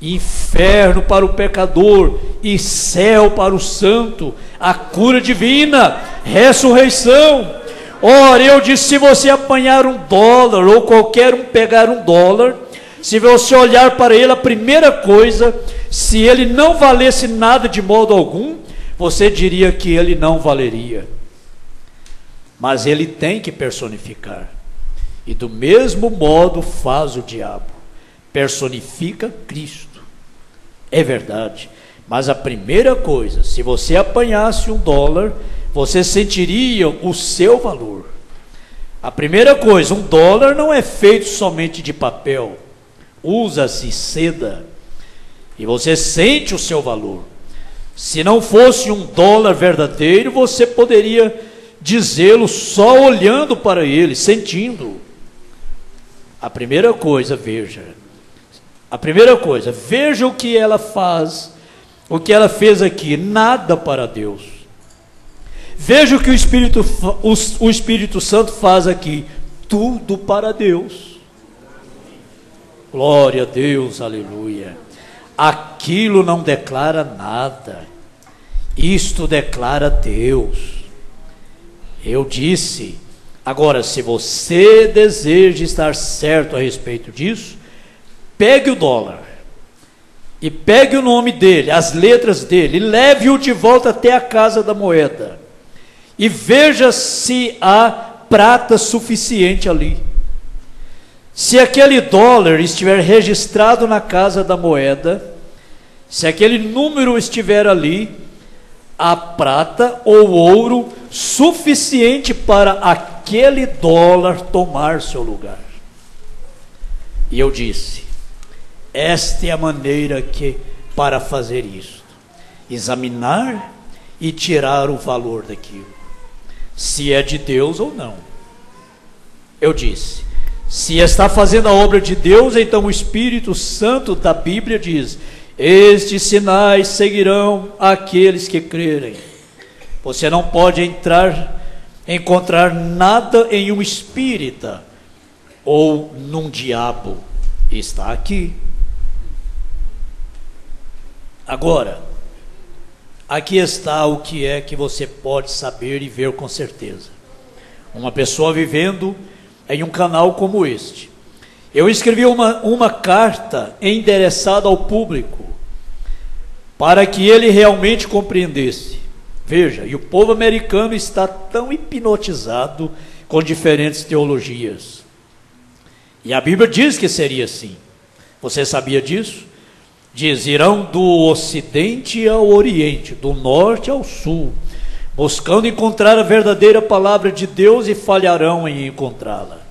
inferno para o pecador e céu para o santo, a cura divina, ressurreição. Ora, eu disse, se você apanhar um dólar, ou qualquer um pegar um dólar, se você olhar para ele, a primeira coisa, se ele não valesse nada de modo algum, você diria que ele não valeria. Mas ele tem que personificar. E do mesmo modo faz o diabo. Personifica Cristo. É verdade. Mas a primeira coisa, se você apanhasse um dólar, você sentiria o seu valor. A primeira coisa, um dólar não é feito somente de papel. Usa-se seda. E você sente o seu valor. Se não fosse um dólar verdadeiro, você poderia dizê-lo só olhando para ele, sentindo. A primeira coisa, veja. A primeira coisa, veja o que ela faz, o que ela fez aqui, nada para Deus. Veja o que o Espírito Santo faz aqui, tudo para Deus. Glória a Deus, aleluia. aquilo não declara nada. Isto declara Deus. Eu disse, agora, se você deseja estar certo a respeito disso, pegue o dólar e pegue o nome dele, as letras dele, e leve-o de volta até a casa da moeda e veja se há prata suficiente ali. Se aquele dólar estiver registrado na casa da moeda, se aquele número estiver ali, há prata ou ouro suficiente para aquele dólar tomar seu lugar. E eu disse, esta é a maneira para fazer isso: examinar e tirar o valor daquilo, se é de Deus ou não. Eu disse, se está fazendo a obra de Deus, então o Espírito Santo da Bíblia diz: estes sinais seguirão aqueles que crerem. Você não pode encontrar nada em um espírita ou num diabo. Está aqui. Agora, aqui está o que é que você pode saber e ver com certeza. Uma pessoa vivendo em um canal como este. Eu escrevi uma carta endereçada ao público, para que ele realmente compreendesse. Veja, e o povo americano está tão hipnotizado com diferentes teologias. E a Bíblia diz que seria assim. Você sabia disso? Diz, irão do ocidente ao oriente, do norte ao sul, buscando encontrar a verdadeira palavra de Deus e falharão em encontrá-la.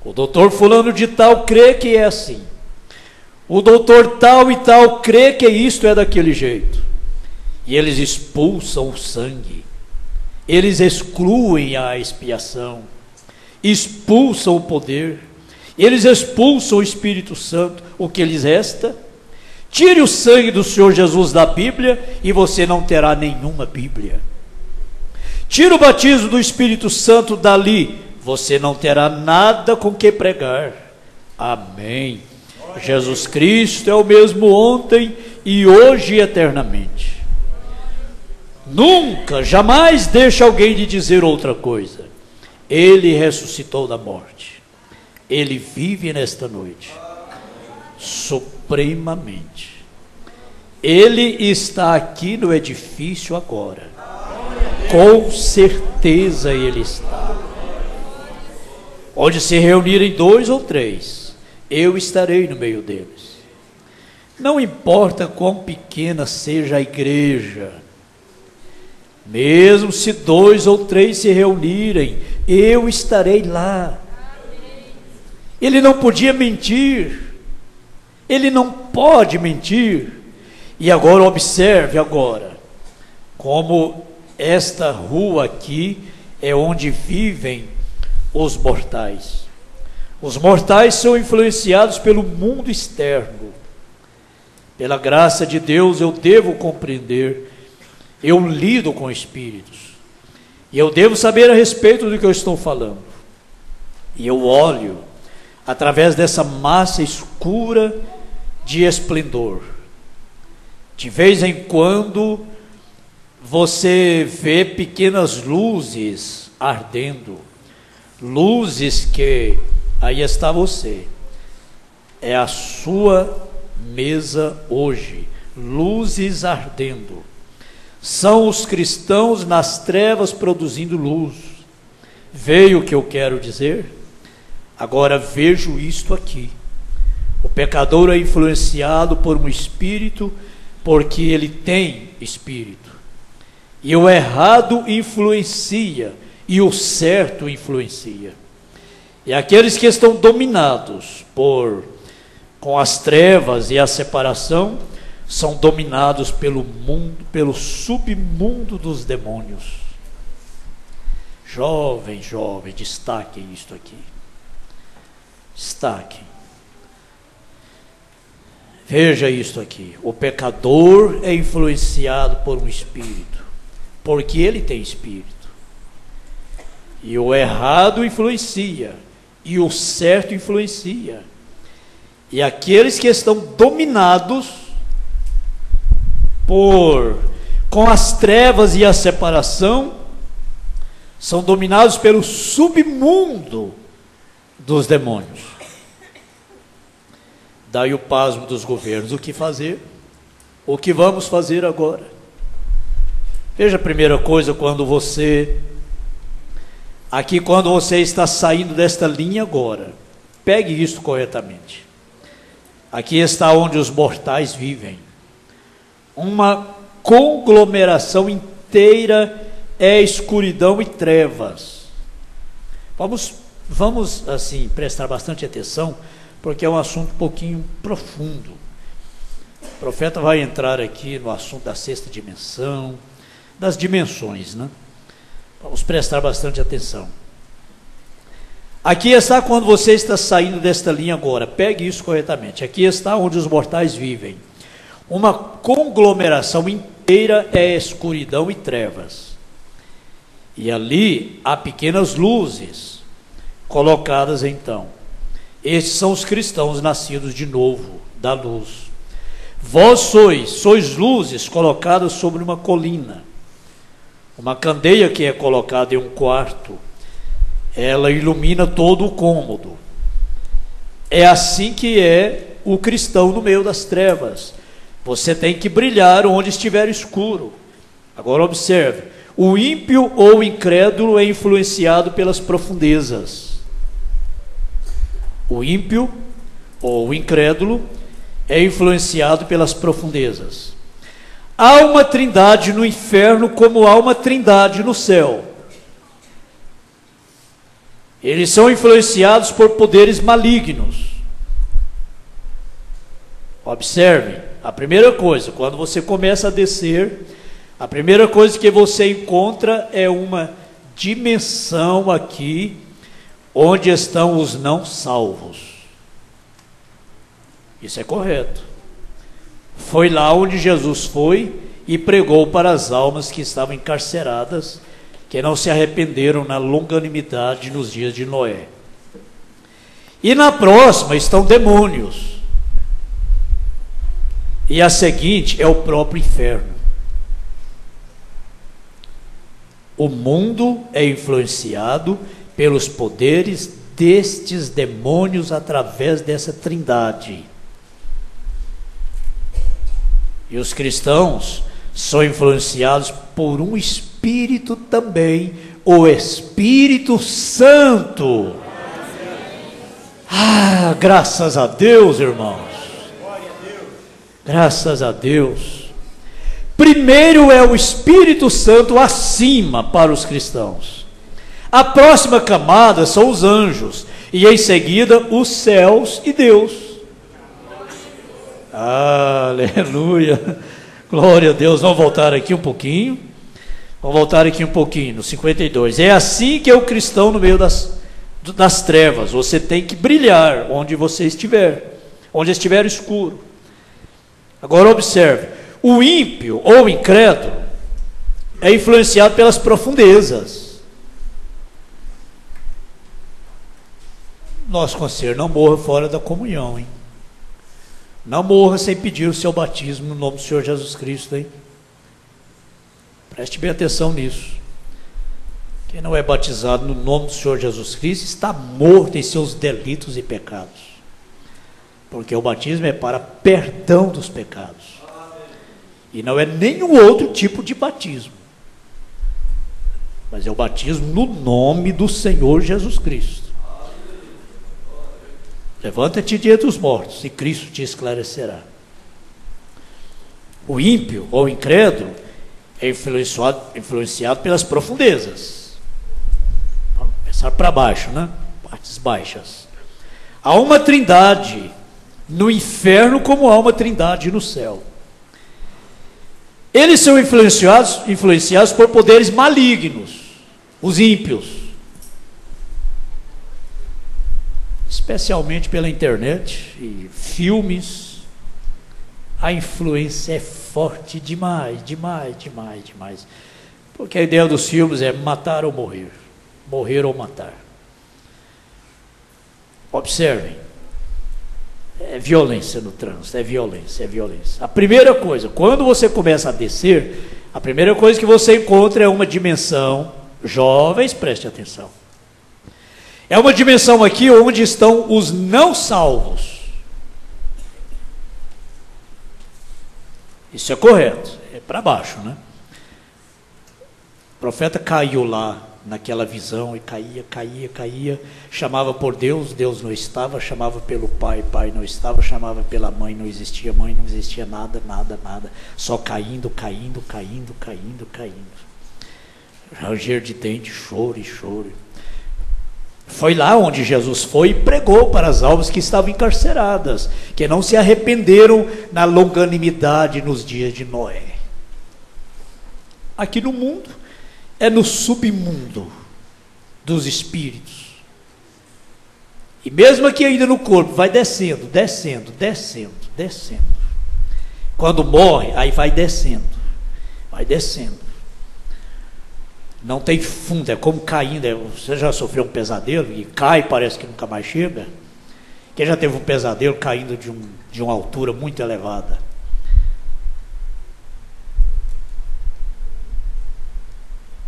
O doutor fulano de tal crê que é assim. O doutor tal e tal crê que isto é daquele jeito. E eles expulsam o sangue. Eles excluem a expiação. Expulsam o poder. Eles expulsam o Espírito Santo. O que lhes resta? Tire o sangue do Senhor Jesus da Bíblia e você não terá nenhuma Bíblia. Tire o batismo do Espírito Santo dali, você não terá nada com que pregar. Amém. Jesus Cristo é o mesmo ontem e hoje e eternamente. Nunca, jamais deixe alguém de dizer outra coisa. Ele ressuscitou da morte. Ele vive nesta noite, supremamente. Ele está aqui no edifício agora. Com certeza Ele está. Onde se reunirem 2 ou 3, eu estarei no meio deles. Não importa quão pequena seja a igreja, mesmo se 2 ou 3 se reunirem, eu estarei lá. Ele não podia mentir. Ele não pode mentir. E agora observe agora, como esta rua aqui é onde vivem os mortais. Os mortais são influenciados pelo mundo externo. Pela graça de Deus eu devo compreender, eu lido com espíritos, e eu devo saber a respeito do que eu estou falando. E eu olho através dessa massa escura de esplendor. De vez em quando você vê pequenas luzes ardendo, luzes que, aí está você, é a sua mesa hoje, luzes ardendo, são os cristãos nas trevas produzindo luz. Veio o que eu quero dizer? Agora vejo isto aqui, o pecador é influenciado por um espírito, porque ele tem espírito, e o errado influencia, e o certo influencia. E aqueles que estão dominados com as trevas e a separação, são dominados pelo mundo, pelo submundo dos demônios. Jovem, destaquem isto aqui. Destaquem. Veja isto aqui. O pecador é influenciado por um espírito, porque ele tem espírito. E o errado influencia, e o certo influencia. E aqueles que estão dominados com as trevas e a separação, são dominados pelo submundo dos demônios. Daí o pasmo dos governos. O que fazer? O que vamos fazer agora? Veja a primeira coisa, quando você está saindo desta linha agora, pegue isso corretamente. Aqui está onde os mortais vivem. Uma conglomeração inteira é escuridão e trevas. Vamos assim, prestar bastante atenção, porque é um assunto um pouquinho profundo. O profeta vai entrar aqui no assunto da sexta dimensão, das dimensões, né? Vamos prestar bastante atenção. Aqui está quando você está saindo desta linha agora, pegue isso corretamente. Aqui está onde os mortais vivem. Uma conglomeração inteira é escuridão e trevas. E ali há pequenas luzes colocadas então. Estes são os cristãos nascidos de novo, da luz. Vós sois luzes colocadas sobre uma colina. Uma candeia que é colocada em um quarto, ela ilumina todo o cômodo. É assim que é o cristão no meio das trevas. Você tem que brilhar onde estiver escuro. Agora observe, o ímpio ou o incrédulo é influenciado pelas profundezas. O ímpio ou o incrédulo é influenciado pelas profundezas. Há uma trindade no inferno como há uma trindade no céu. Eles são influenciados por poderes malignos. Observe, a primeira coisa, quando você começa a descer, a primeira coisa que você encontra é uma dimensão aqui, onde estão os não salvos. Isso é correto. Foi lá onde Jesus foi e pregou para as almas que estavam encarceradas, que não se arrependeram na longanimidade nos dias de Noé. E na próxima estão demônios. E a seguinte é o próprio inferno. O mundo é influenciado pelos poderes destes demônios através dessa trindade. E os cristãos são influenciados por um Espírito também, o Espírito Santo. Ah, graças a Deus, irmãos. Graças a Deus. Primeiro é o Espírito Santo acima para os cristãos. A próxima camada são os anjos. E em seguida os céus e Deus. Aleluia, glória a Deus. Vamos voltar aqui um pouquinho. No 52. É assim que é o cristão no meio das trevas. Você tem que brilhar onde você estiver, onde estiver escuro. Agora observe, o ímpio ou o incrédulo é influenciado pelas profundezas. Nosso conselho, não morra fora da comunhão, hein? Não morra sem pedir o seu batismo no nome do Senhor Jesus Cristo, hein? Preste bem atenção nisso. Quem não é batizado no nome do Senhor Jesus Cristo está morto em seus delitos e pecados. Porque o batismo é para perdão dos pecados. E não é nenhum outro tipo de batismo. Mas é o batismo no nome do Senhor Jesus Cristo. Levanta-te de entre os mortos e Cristo te esclarecerá. O ímpio ou incrédulo é influenciado pelas profundezas. Vamos começar para baixo, né? Partes baixas. Há uma trindade no inferno como há uma trindade no céu. Eles são influenciados por poderes malignos, os ímpios. Especialmente pela internet e filmes, a influência é forte demais. Porque a ideia dos filmes é matar ou morrer, morrer ou matar. Observem, É violência no trânsito, é violência, é violência. A primeira coisa, quando você começa a descer, a primeira coisa que você encontra é uma dimensão, jovens, preste atenção. É uma dimensão aqui onde estão os não salvos. Isso é correto, é para baixo, né? O profeta caiu lá naquela visão e caía, chamava por Deus, Deus não estava, chamava pelo pai, pai não estava, chamava pela mãe, não existia nada, só caindo. Ranger de dente, choro e choro. Foi lá onde Jesus foi e pregou para as almas que estavam encarceradas, que não se arrependeram na longanimidade nos dias de Noé. Aqui no mundo, é no submundo dos espíritos. E mesmo aqui ainda no corpo, vai descendo. Quando morre, aí vai descendo. Não tem fundo, é como caindo. Você já sofreu um pesadelo e cai, parece que nunca mais chega? Quem já teve um pesadelo caindo de uma altura muito elevada?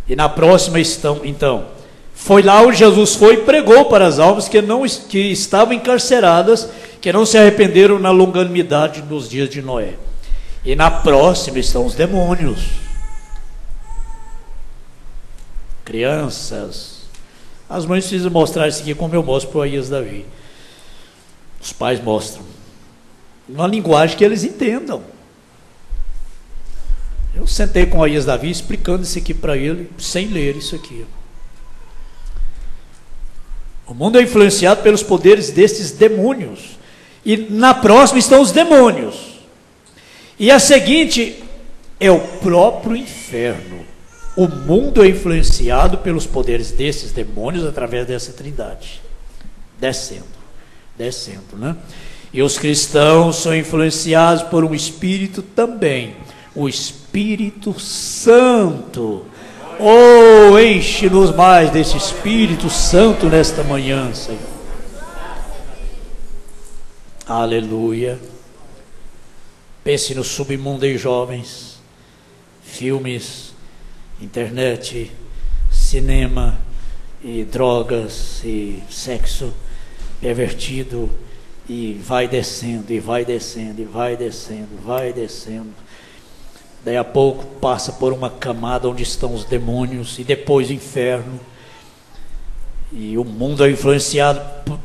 E na próxima então, foi lá onde Jesus foi e pregou para as almas que estavam encarceradas, que não se arrependeram na longanimidade nos dias de Noé. E na próxima estão os demônios. Crianças. As mães precisam mostrar isso aqui como eu mostro para o Aías Davi. Os pais mostram. Uma linguagem que eles entendam. Eu sentei com o Aías Davi explicando isso aqui para ele, sem ler isso aqui. O mundo é influenciado pelos poderes destes demônios. E na próxima estão os demônios. E a seguinte é o próprio inferno. O mundo é influenciado pelos poderes desses demônios através dessa trindade. Descendo, né? E os cristãos são influenciados por um espírito também. O Espírito Santo. Oh, enche-nos mais desse Espírito Santo nesta manhã, Senhor. Aleluia. Pense no submundo aí, jovens. Filmes, internet, cinema, e drogas, e sexo pervertido, e vai descendo. Daí a pouco passa por uma camada onde estão os demônios e depois o inferno. E o mundo é influenciado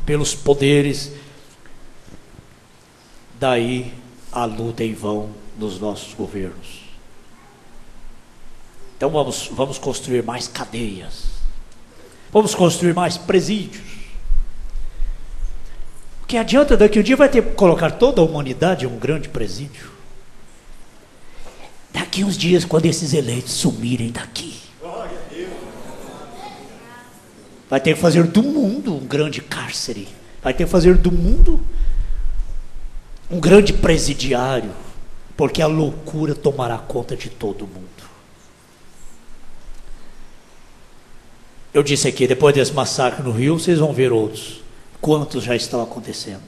pelos poderes. Daí a luta em vão nos nossos governos. Então vamos construir mais cadeias. Vamos construir mais presídios. O que adianta daqui um dia vai ter que colocar toda a humanidade em um grande presídio? Daqui uns dias, quando esses eleitos sumirem daqui, vai ter que fazer do mundo um grande cárcere. Vai ter que fazer do mundo um grande presidiário, porque a loucura tomará conta de todo mundo. Eu disse aqui, depois desse massacre no Rio, vocês vão ver outros. Quantos já estão acontecendo?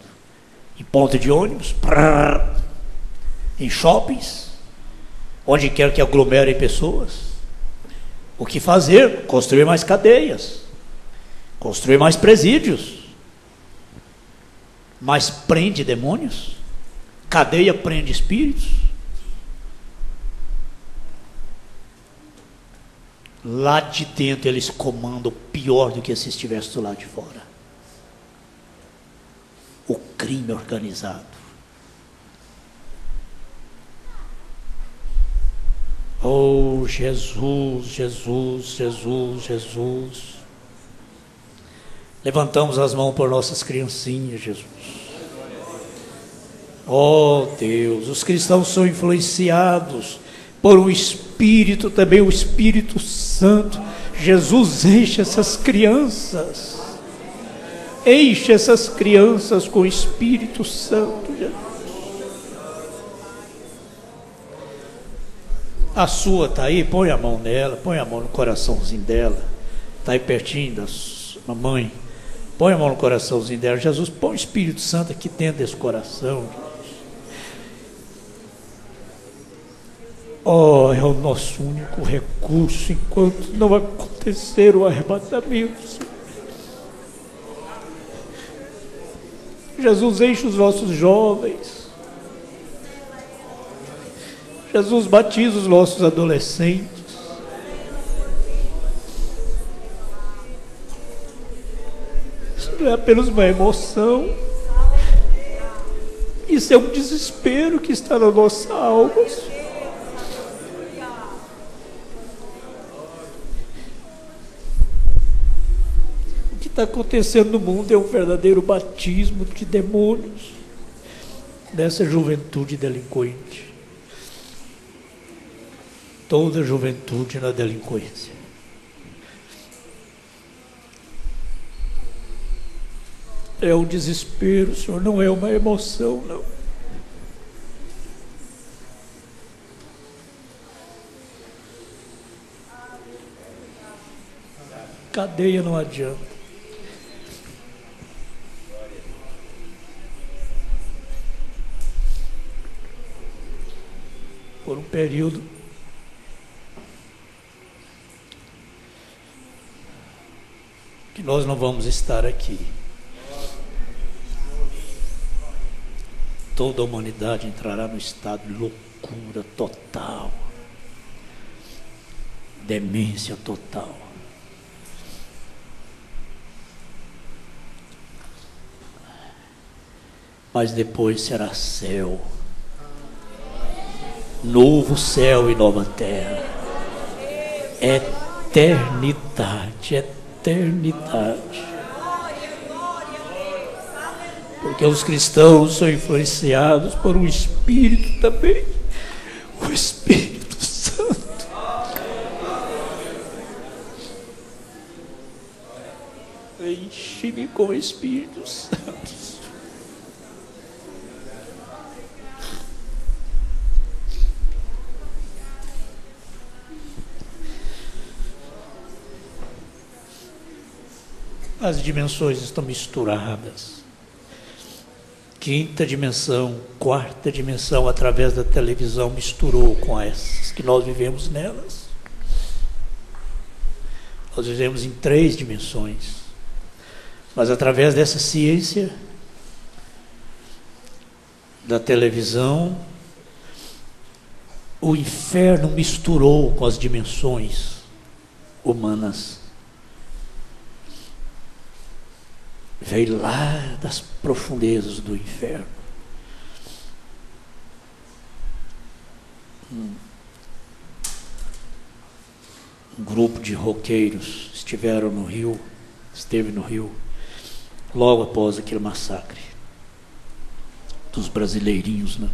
Em ponto de ônibus, em shoppings, onde quer que aglomerem pessoas. O que fazer? Construir mais cadeias, construir mais presídios. Mas prende demônios? Cadeia prende espíritos? Lá de dentro eles comandam pior do que se estivesse do lado de fora. O crime organizado. Oh, Jesus, Jesus, Jesus, Jesus. Levantamos as mãos por nossas criancinhas, Jesus. Oh, Deus, os cristãos são influenciados por um Espírito, também o Espírito Santo. Jesus, enche essas crianças. Enche essas crianças com o Espírito Santo, Jesus. A sua está aí, põe a mão nela, põe a mão no coraçãozinho dela. Está aí pertinho da mamãe. Põe a mão no coraçãozinho dela. Jesus, põe o Espírito Santo aqui dentro desse coração. Oh, é o nosso único recurso enquanto não acontecer o arrebatamento. Jesus, enche os nossos jovens. Jesus, batiza os nossos adolescentes. Isso não é apenas uma emoção. Isso é um desespero que está na nossa alma. O que está acontecendo no mundo é um verdadeiro batismo de demônios dessa juventude delinquente. Toda juventude na delinquência. É um desespero, Senhor, não é uma emoção, não. Cadeia não adianta. Por um período que nós não vamos estar aqui. Toda a humanidade entrará no estado de loucura total, demência total. Mas depois será céu, novo céu e nova terra, eternidade, eternidade. Porque os cristãos são influenciados por um Espírito também, o Espírito Santo. Enche-me com o Espírito Santo. As dimensões estão misturadas. Quinta dimensão, quarta dimensão, através da televisão, misturou com essas que nós vivemos nelas. Nós vivemos em 3 dimensões. Mas através dessa ciência, da televisão, o inferno misturou com as dimensões humanas. Veio lá das profundezas do inferno. Um grupo de roqueiros esteve no Rio, logo após aquele massacre dos brasileirinhos, né?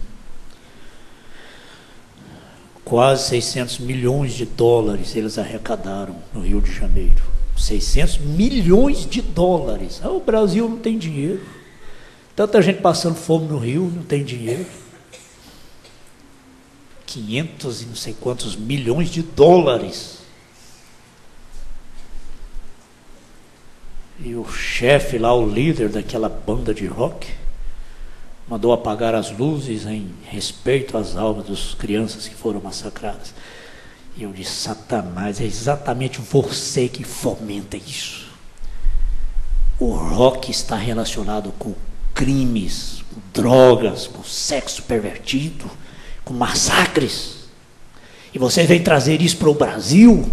Quase 600 milhões de dólares eles arrecadaram no Rio de Janeiro. 600 milhões de dólares. O Brasil não tem dinheiro. Tanta gente passando fome no Rio, não tem dinheiro. 500 e não sei quantos milhões de dólares. E o chefe lá, o líder daquela banda de rock, mandou apagar as luzes em respeito às almas das crianças que foram massacradas. E eu disse, Satanás, é exatamente você que fomenta isso. O rock está relacionado com crimes, com drogas, com sexo pervertido, com massacres. E você vem trazer isso para o Brasil,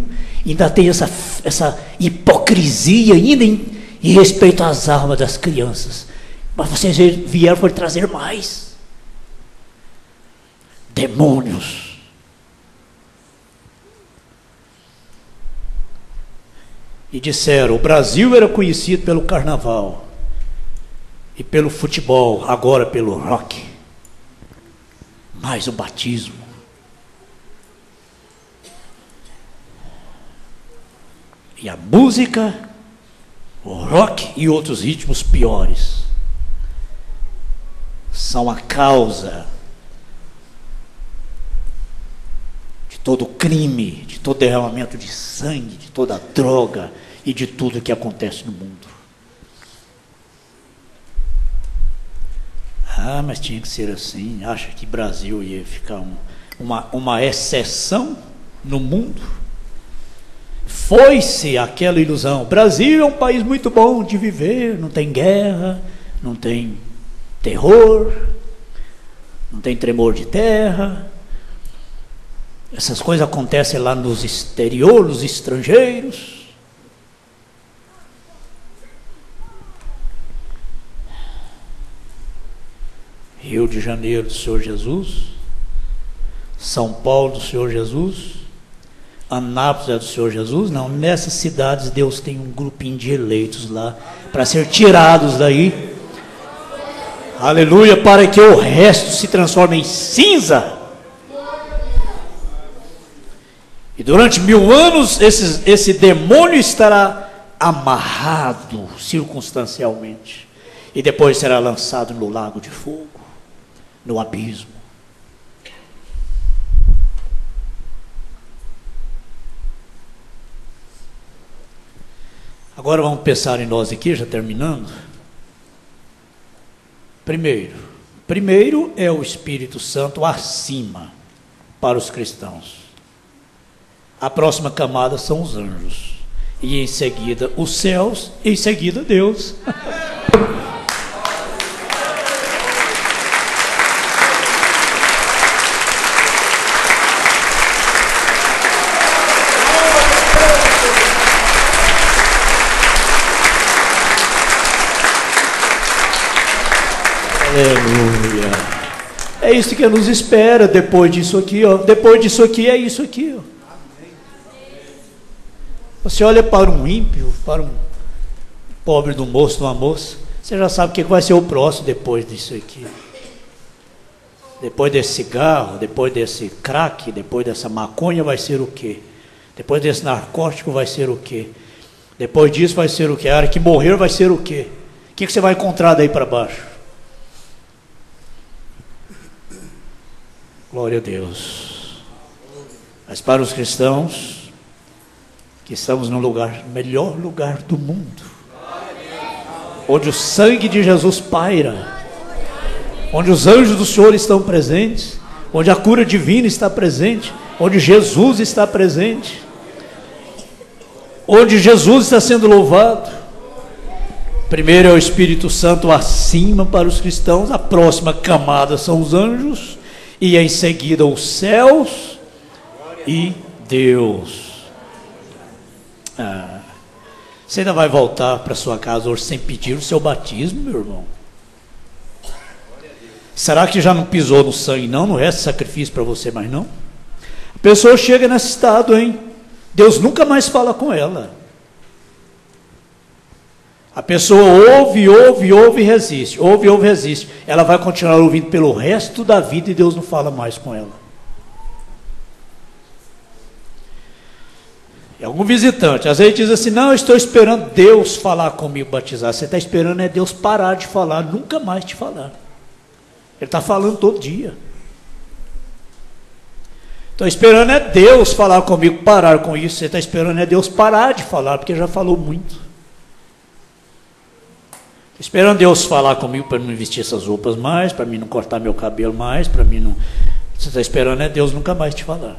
e ainda tem essa hipocrisia ainda em respeito às almas das crianças. Mas vocês vieram para trazer mais. Demônios. E disseram, o Brasil era conhecido pelo carnaval e pelo futebol, agora pelo rock. Mas o batismo. E a música, o rock e outros ritmos piores são a causa de todo crime, de todo derramamento de sangue, de toda droga e de tudo que acontece no mundo. Ah, mas tinha que ser assim. Acha que Brasil ia ficar uma exceção no mundo? Foi-se aquela ilusão. Brasil é um país muito bom de viver, não tem guerra, não tem terror, não tem tremor de terra. Essas coisas acontecem lá nos exteriores, nos estrangeiros. Rio de Janeiro do Senhor Jesus, São Paulo do Senhor Jesus, Anápolis é do Senhor Jesus. Não, nessas cidades Deus tem um grupinho de eleitos lá para ser tirados daí, aleluia, para que o resto se transforme em cinza. E durante 1000 anos esse demônio estará amarrado circunstancialmente e depois será lançado no lago de fogo, no abismo. Agora vamos pensar em nós aqui, já terminando. Primeiro é o Espírito Santo acima para os cristãos. A próxima camada são os anjos, e em seguida os céus, e em seguida Deus. Aleluia. É isso que nos espera depois disso aqui, ó. Depois disso aqui é isso aqui, ó. Você olha para um ímpio, para um pobre do moço, de uma moça, você já sabe o que vai ser o próximo depois disso aqui. Depois desse cigarro, depois desse crack, depois dessa maconha vai ser o quê? Depois desse narcótico vai ser o quê? Depois disso vai ser o quê? A hora que morrer vai ser o quê? O que você vai encontrar daí para baixo? Glória a Deus. Mas para os cristãos, que estamos no melhor lugar do mundo, onde o sangue de Jesus paira, onde os anjos do Senhor estão presentes, onde a cura divina está presente, onde Jesus está presente, onde Jesus está sendo louvado. Primeiro é o Espírito Santo acima para os cristãos, a próxima camada são os anjos, e em seguida os céus e Deus. Você ainda vai voltar para sua casa hoje sem pedir o seu batismo, meu irmão? Será que já não pisou no sangue? Não resta sacrifício para você mais não? A pessoa chega nesse estado, hein? Deus nunca mais fala com ela. A pessoa ouve e resiste, ouve e resiste. Ela vai continuar ouvindo pelo resto da vida e Deus não fala mais com ela. E algum visitante, às vezes diz assim, não, eu estou esperando Deus falar comigo, batizar. Você está esperando é Deus parar de falar, nunca mais te falar. Ele está falando todo dia. Estou esperando é Deus falar comigo, parar com isso. Você está esperando é Deus parar de falar, porque já falou muito. Estou esperando Deus falar comigo para não vestir essas roupas mais, para mim não cortar meu cabelo mais, para mim não... Você está esperando é Deus nunca mais te falar.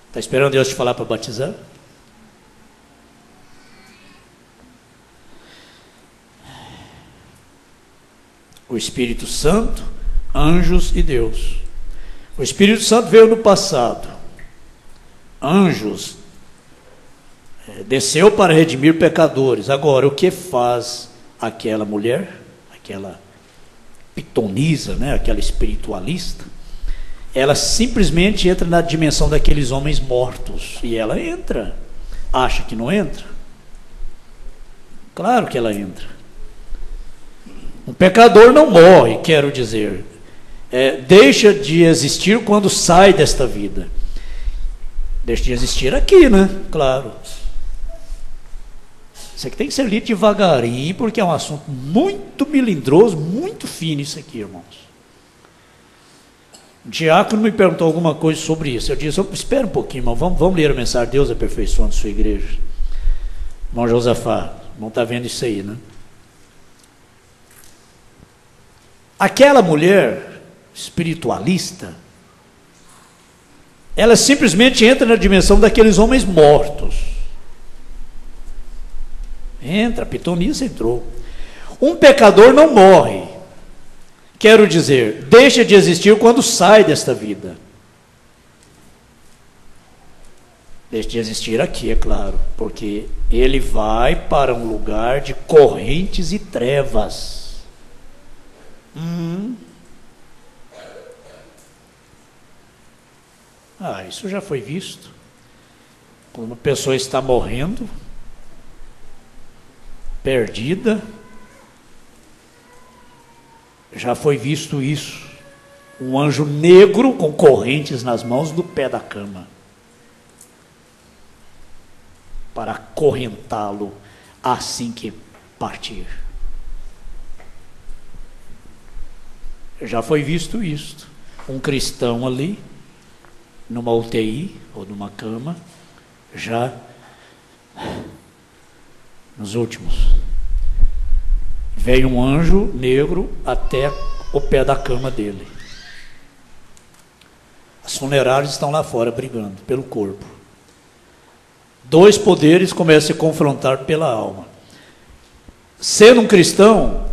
Está esperando Deus te falar para batizar? O Espírito Santo, anjos e Deus. O Espírito Santo veio no passado. Anjos, desceu para redimir pecadores. Agora, o que faz aquela mulher, aquela pitonisa, né, aquela espiritualista? Ela simplesmente entra na dimensão daqueles homens mortos. E ela entra. Acha que não entra? Claro que ela entra. Um pecador não morre, quero dizer. Deixa de existir quando sai desta vida. Deixa de existir aqui, né? Claro. Isso aqui tem que ser lido devagarinho, porque é um assunto muito melindroso, muito fino isso aqui, irmãos. O diácono me perguntou alguma coisa sobre isso. Eu disse, espera um pouquinho, irmão, vamos ler a mensagem, Deus aperfeiçoando sua igreja. Irmão Josafá, não está vendo isso aí, né? Aquela mulher espiritualista, ela simplesmente entra na dimensão daqueles homens mortos. Entra, a pitonisa entrou. Um pecador não morre. Quero dizer, deixa de existir quando sai desta vida. Deixa de existir aqui, é claro, porque ele vai para um lugar de correntes e trevas. Isso já foi visto. Quando uma pessoa está morrendo, perdida, já foi visto isso. Um anjo negro com correntes nas mãos do pé da cama, para acorrentá-lo assim que partir. Já foi visto isto. Um cristão ali, numa UTI ou numa cama, já nos últimos. Veio um anjo negro até o pé da cama dele. As funerárias estão lá fora brigando pelo corpo. Dois poderes começam a se confrontar pela alma. Sendo um cristão,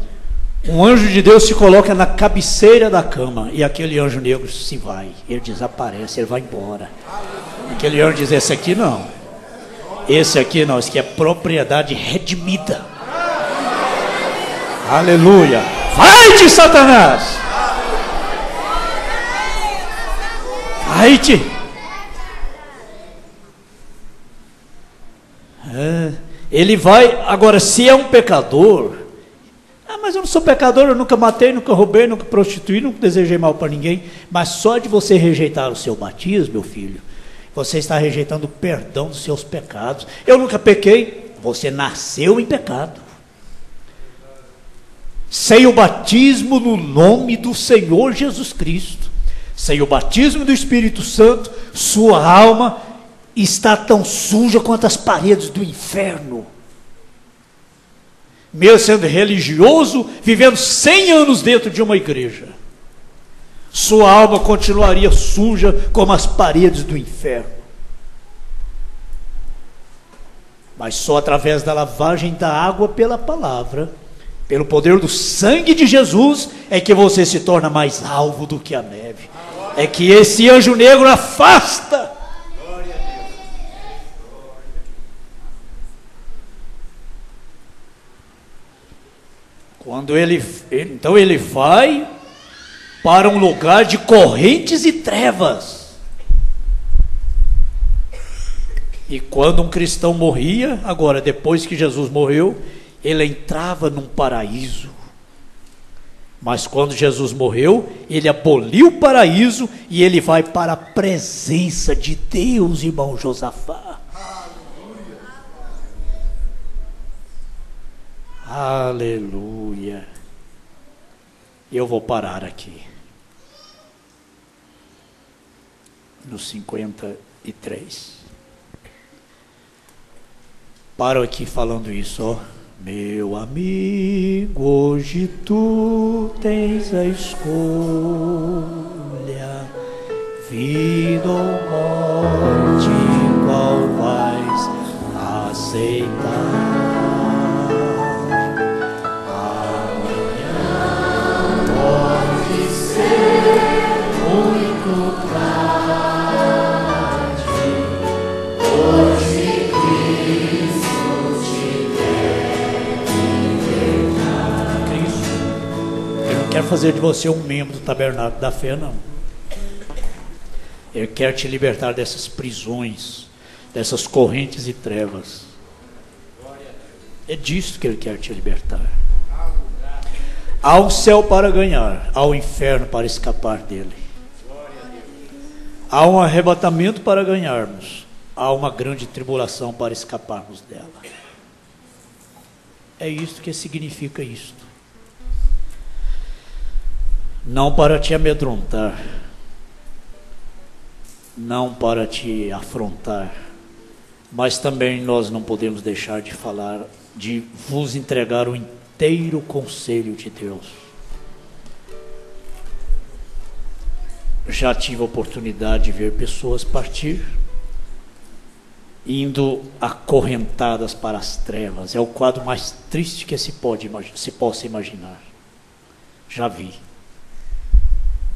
um anjo de Deus se coloca na cabeceira da cama e aquele anjo negro se vai, ele desaparece, ele vai embora. Aquele anjo diz: esse aqui não, esse aqui não, esse aqui é propriedade redimida. Aleluia! Vai-te, Satanás! Vai-te! Ele vai. Agora, se é um pecador, mas eu não sou pecador, eu nunca matei, nunca roubei, nunca prostituí, nunca desejei mal para ninguém. Mas só de você rejeitar o seu batismo, meu filho, você está rejeitando o perdão dos seus pecados. Eu nunca pequei, você nasceu em pecado. Sem o batismo no nome do Senhor Jesus Cristo, sem o batismo do Espírito Santo, sua alma está tão suja quanto as paredes do inferno. Mesmo sendo religioso, vivendo 100 anos dentro de uma igreja, sua alma continuaria suja como as paredes do inferno. Mas só através da lavagem da água pela palavra, pelo poder do sangue de Jesus, é que você se torna mais alvo do que a neve. É que esse anjo negro afasta. Quando então ele vai para um lugar de correntes e trevas. E quando um cristão morria, agora depois que Jesus morreu, ele entrava num paraíso. Mas quando Jesus morreu, ele aboliu o paraíso e ele vai para a presença de Deus, irmão Josafá. Aleluia. Eu vou parar aqui no 53. Paro aqui falando isso, ó. Meu amigo, hoje tu tens a escolha, vida ou morte, qual vais aceitar? Quero fazer de você um membro do tabernáculo da fé, não. Ele quer te libertar dessas prisões, dessas correntes e trevas. É disso que ele quer te libertar. Há um céu para ganhar, há um inferno para escapar dele. Há um arrebatamento para ganharmos, há uma grande tribulação para escaparmos dela. É isto que significa isto. Não para te amedrontar, não para te afrontar, mas também nós não podemos deixar de falar, de vos entregar o inteiro conselho de Deus. já tive a oportunidade de ver pessoas partir, indo acorrentadas para as trevas. É o quadro mais triste que se possa imaginar. Já vi.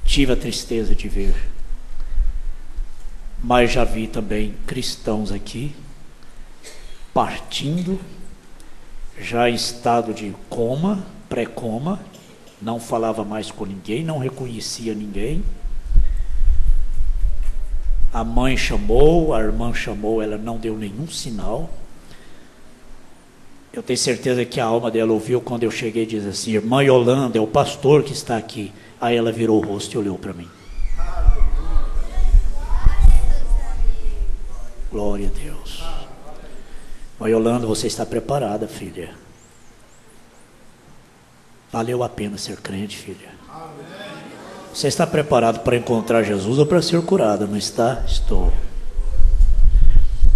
Tive a tristeza de ver. Mas já vi também cristãos aqui partindo, já em estado de coma, pré-coma, não falava mais com ninguém, não reconhecia ninguém. A mãe chamou, a irmã chamou, ela não deu nenhum sinal. Eu tenho certeza que a alma dela ouviu quando eu cheguei e disse assim: irmã Yolanda, é o pastor que está aqui. Aí ela virou o rosto e olhou para mim. Glória a Deus. Irmã Yolanda, você está preparada, filha. Valeu a pena ser crente, filha. Você está preparado para encontrar Jesus ou para ser curada, não está? Estou.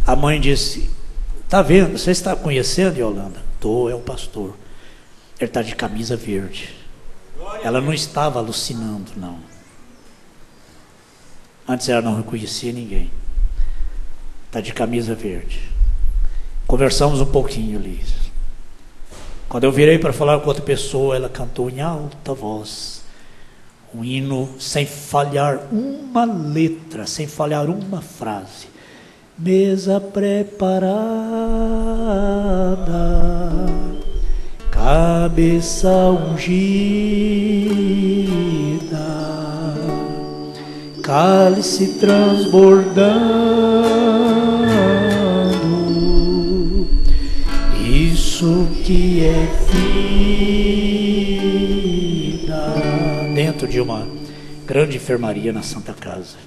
A mãe disse: está vendo? Você está conhecendo, Yolanda? Estou, é o pastor. Ele está de camisa verde. Ela não estava alucinando, não. Antes ela não reconhecia ninguém. Está de camisa verde. Conversamos um pouquinho ali. Quando eu virei para falar com outra pessoa, ela cantou em alta voz um hino sem falhar uma letra, sem falhar uma frase. Mesa preparada, cabeça ungida, cálice transbordando, isso que é vida, dentro de uma grande enfermaria na Santa Casa.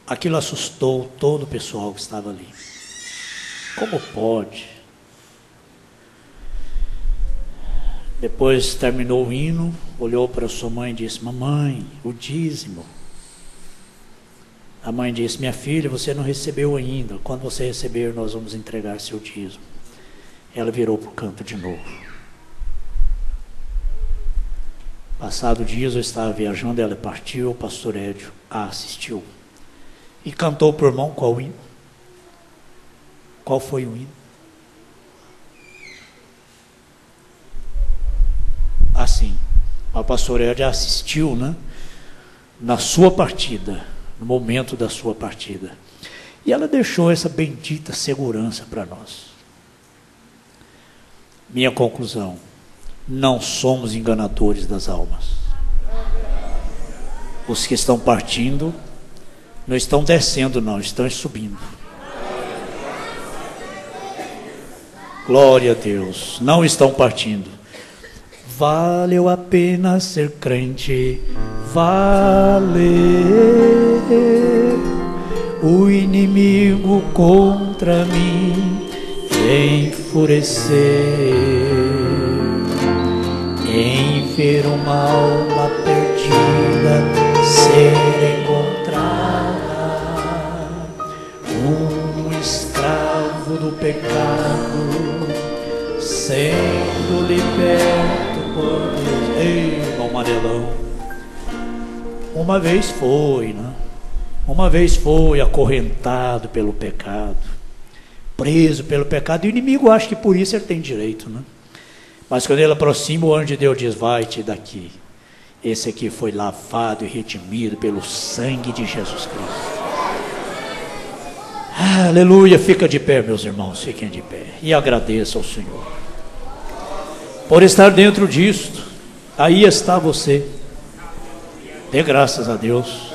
Aquilo assustou todo o pessoal que estava ali. Como pode? Depois terminou o hino, olhou para sua mãe e disse: mamãe, o dízimo. A mãe disse: minha filha, você não recebeu ainda. Quando você receber, nós vamos entregar seu dízimo. Ela virou para o canto de novo. Passado dias, eu estava viajando, ela partiu, o pastor Edio a assistiu. E cantou para o irmão qual hino? Qual foi o hino? Assim, o pastor Edio assistiu, né? Na sua partida, no momento da sua partida. E ela deixou essa bendita segurança para nós. Minha conclusão: não somos enganadores das almas. Os que estão partindo não estão descendo, não, estão subindo. Glória a Deus, não estão partindo. Valeu a pena ser crente, valeu. O inimigo contra mim enfurecer, em ver uma alma perdida ser encontrada, um escravo do pecado sendo liberto por Deus. Ei, irmão Manelão, uma vez foi, né? Uma vez foi acorrentado pelo pecado, preso pelo pecado, e o inimigo acha que por isso ele tem direito, né? Mas quando ele aproxima, o anjo de Deus diz: vai-te daqui. Esse aqui foi lavado e redimido pelo sangue de Jesus Cristo. Aleluia. Fica de pé, meus irmãos, fiquem de pé. E agradeça ao Senhor por estar dentro disto. Aí está você. Dê graças a Deus.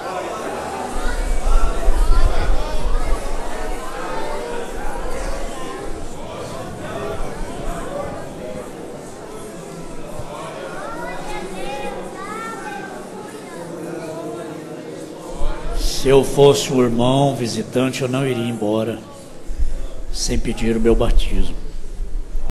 Se eu fosse um irmão visitante, eu não iria embora sem pedir o meu batismo.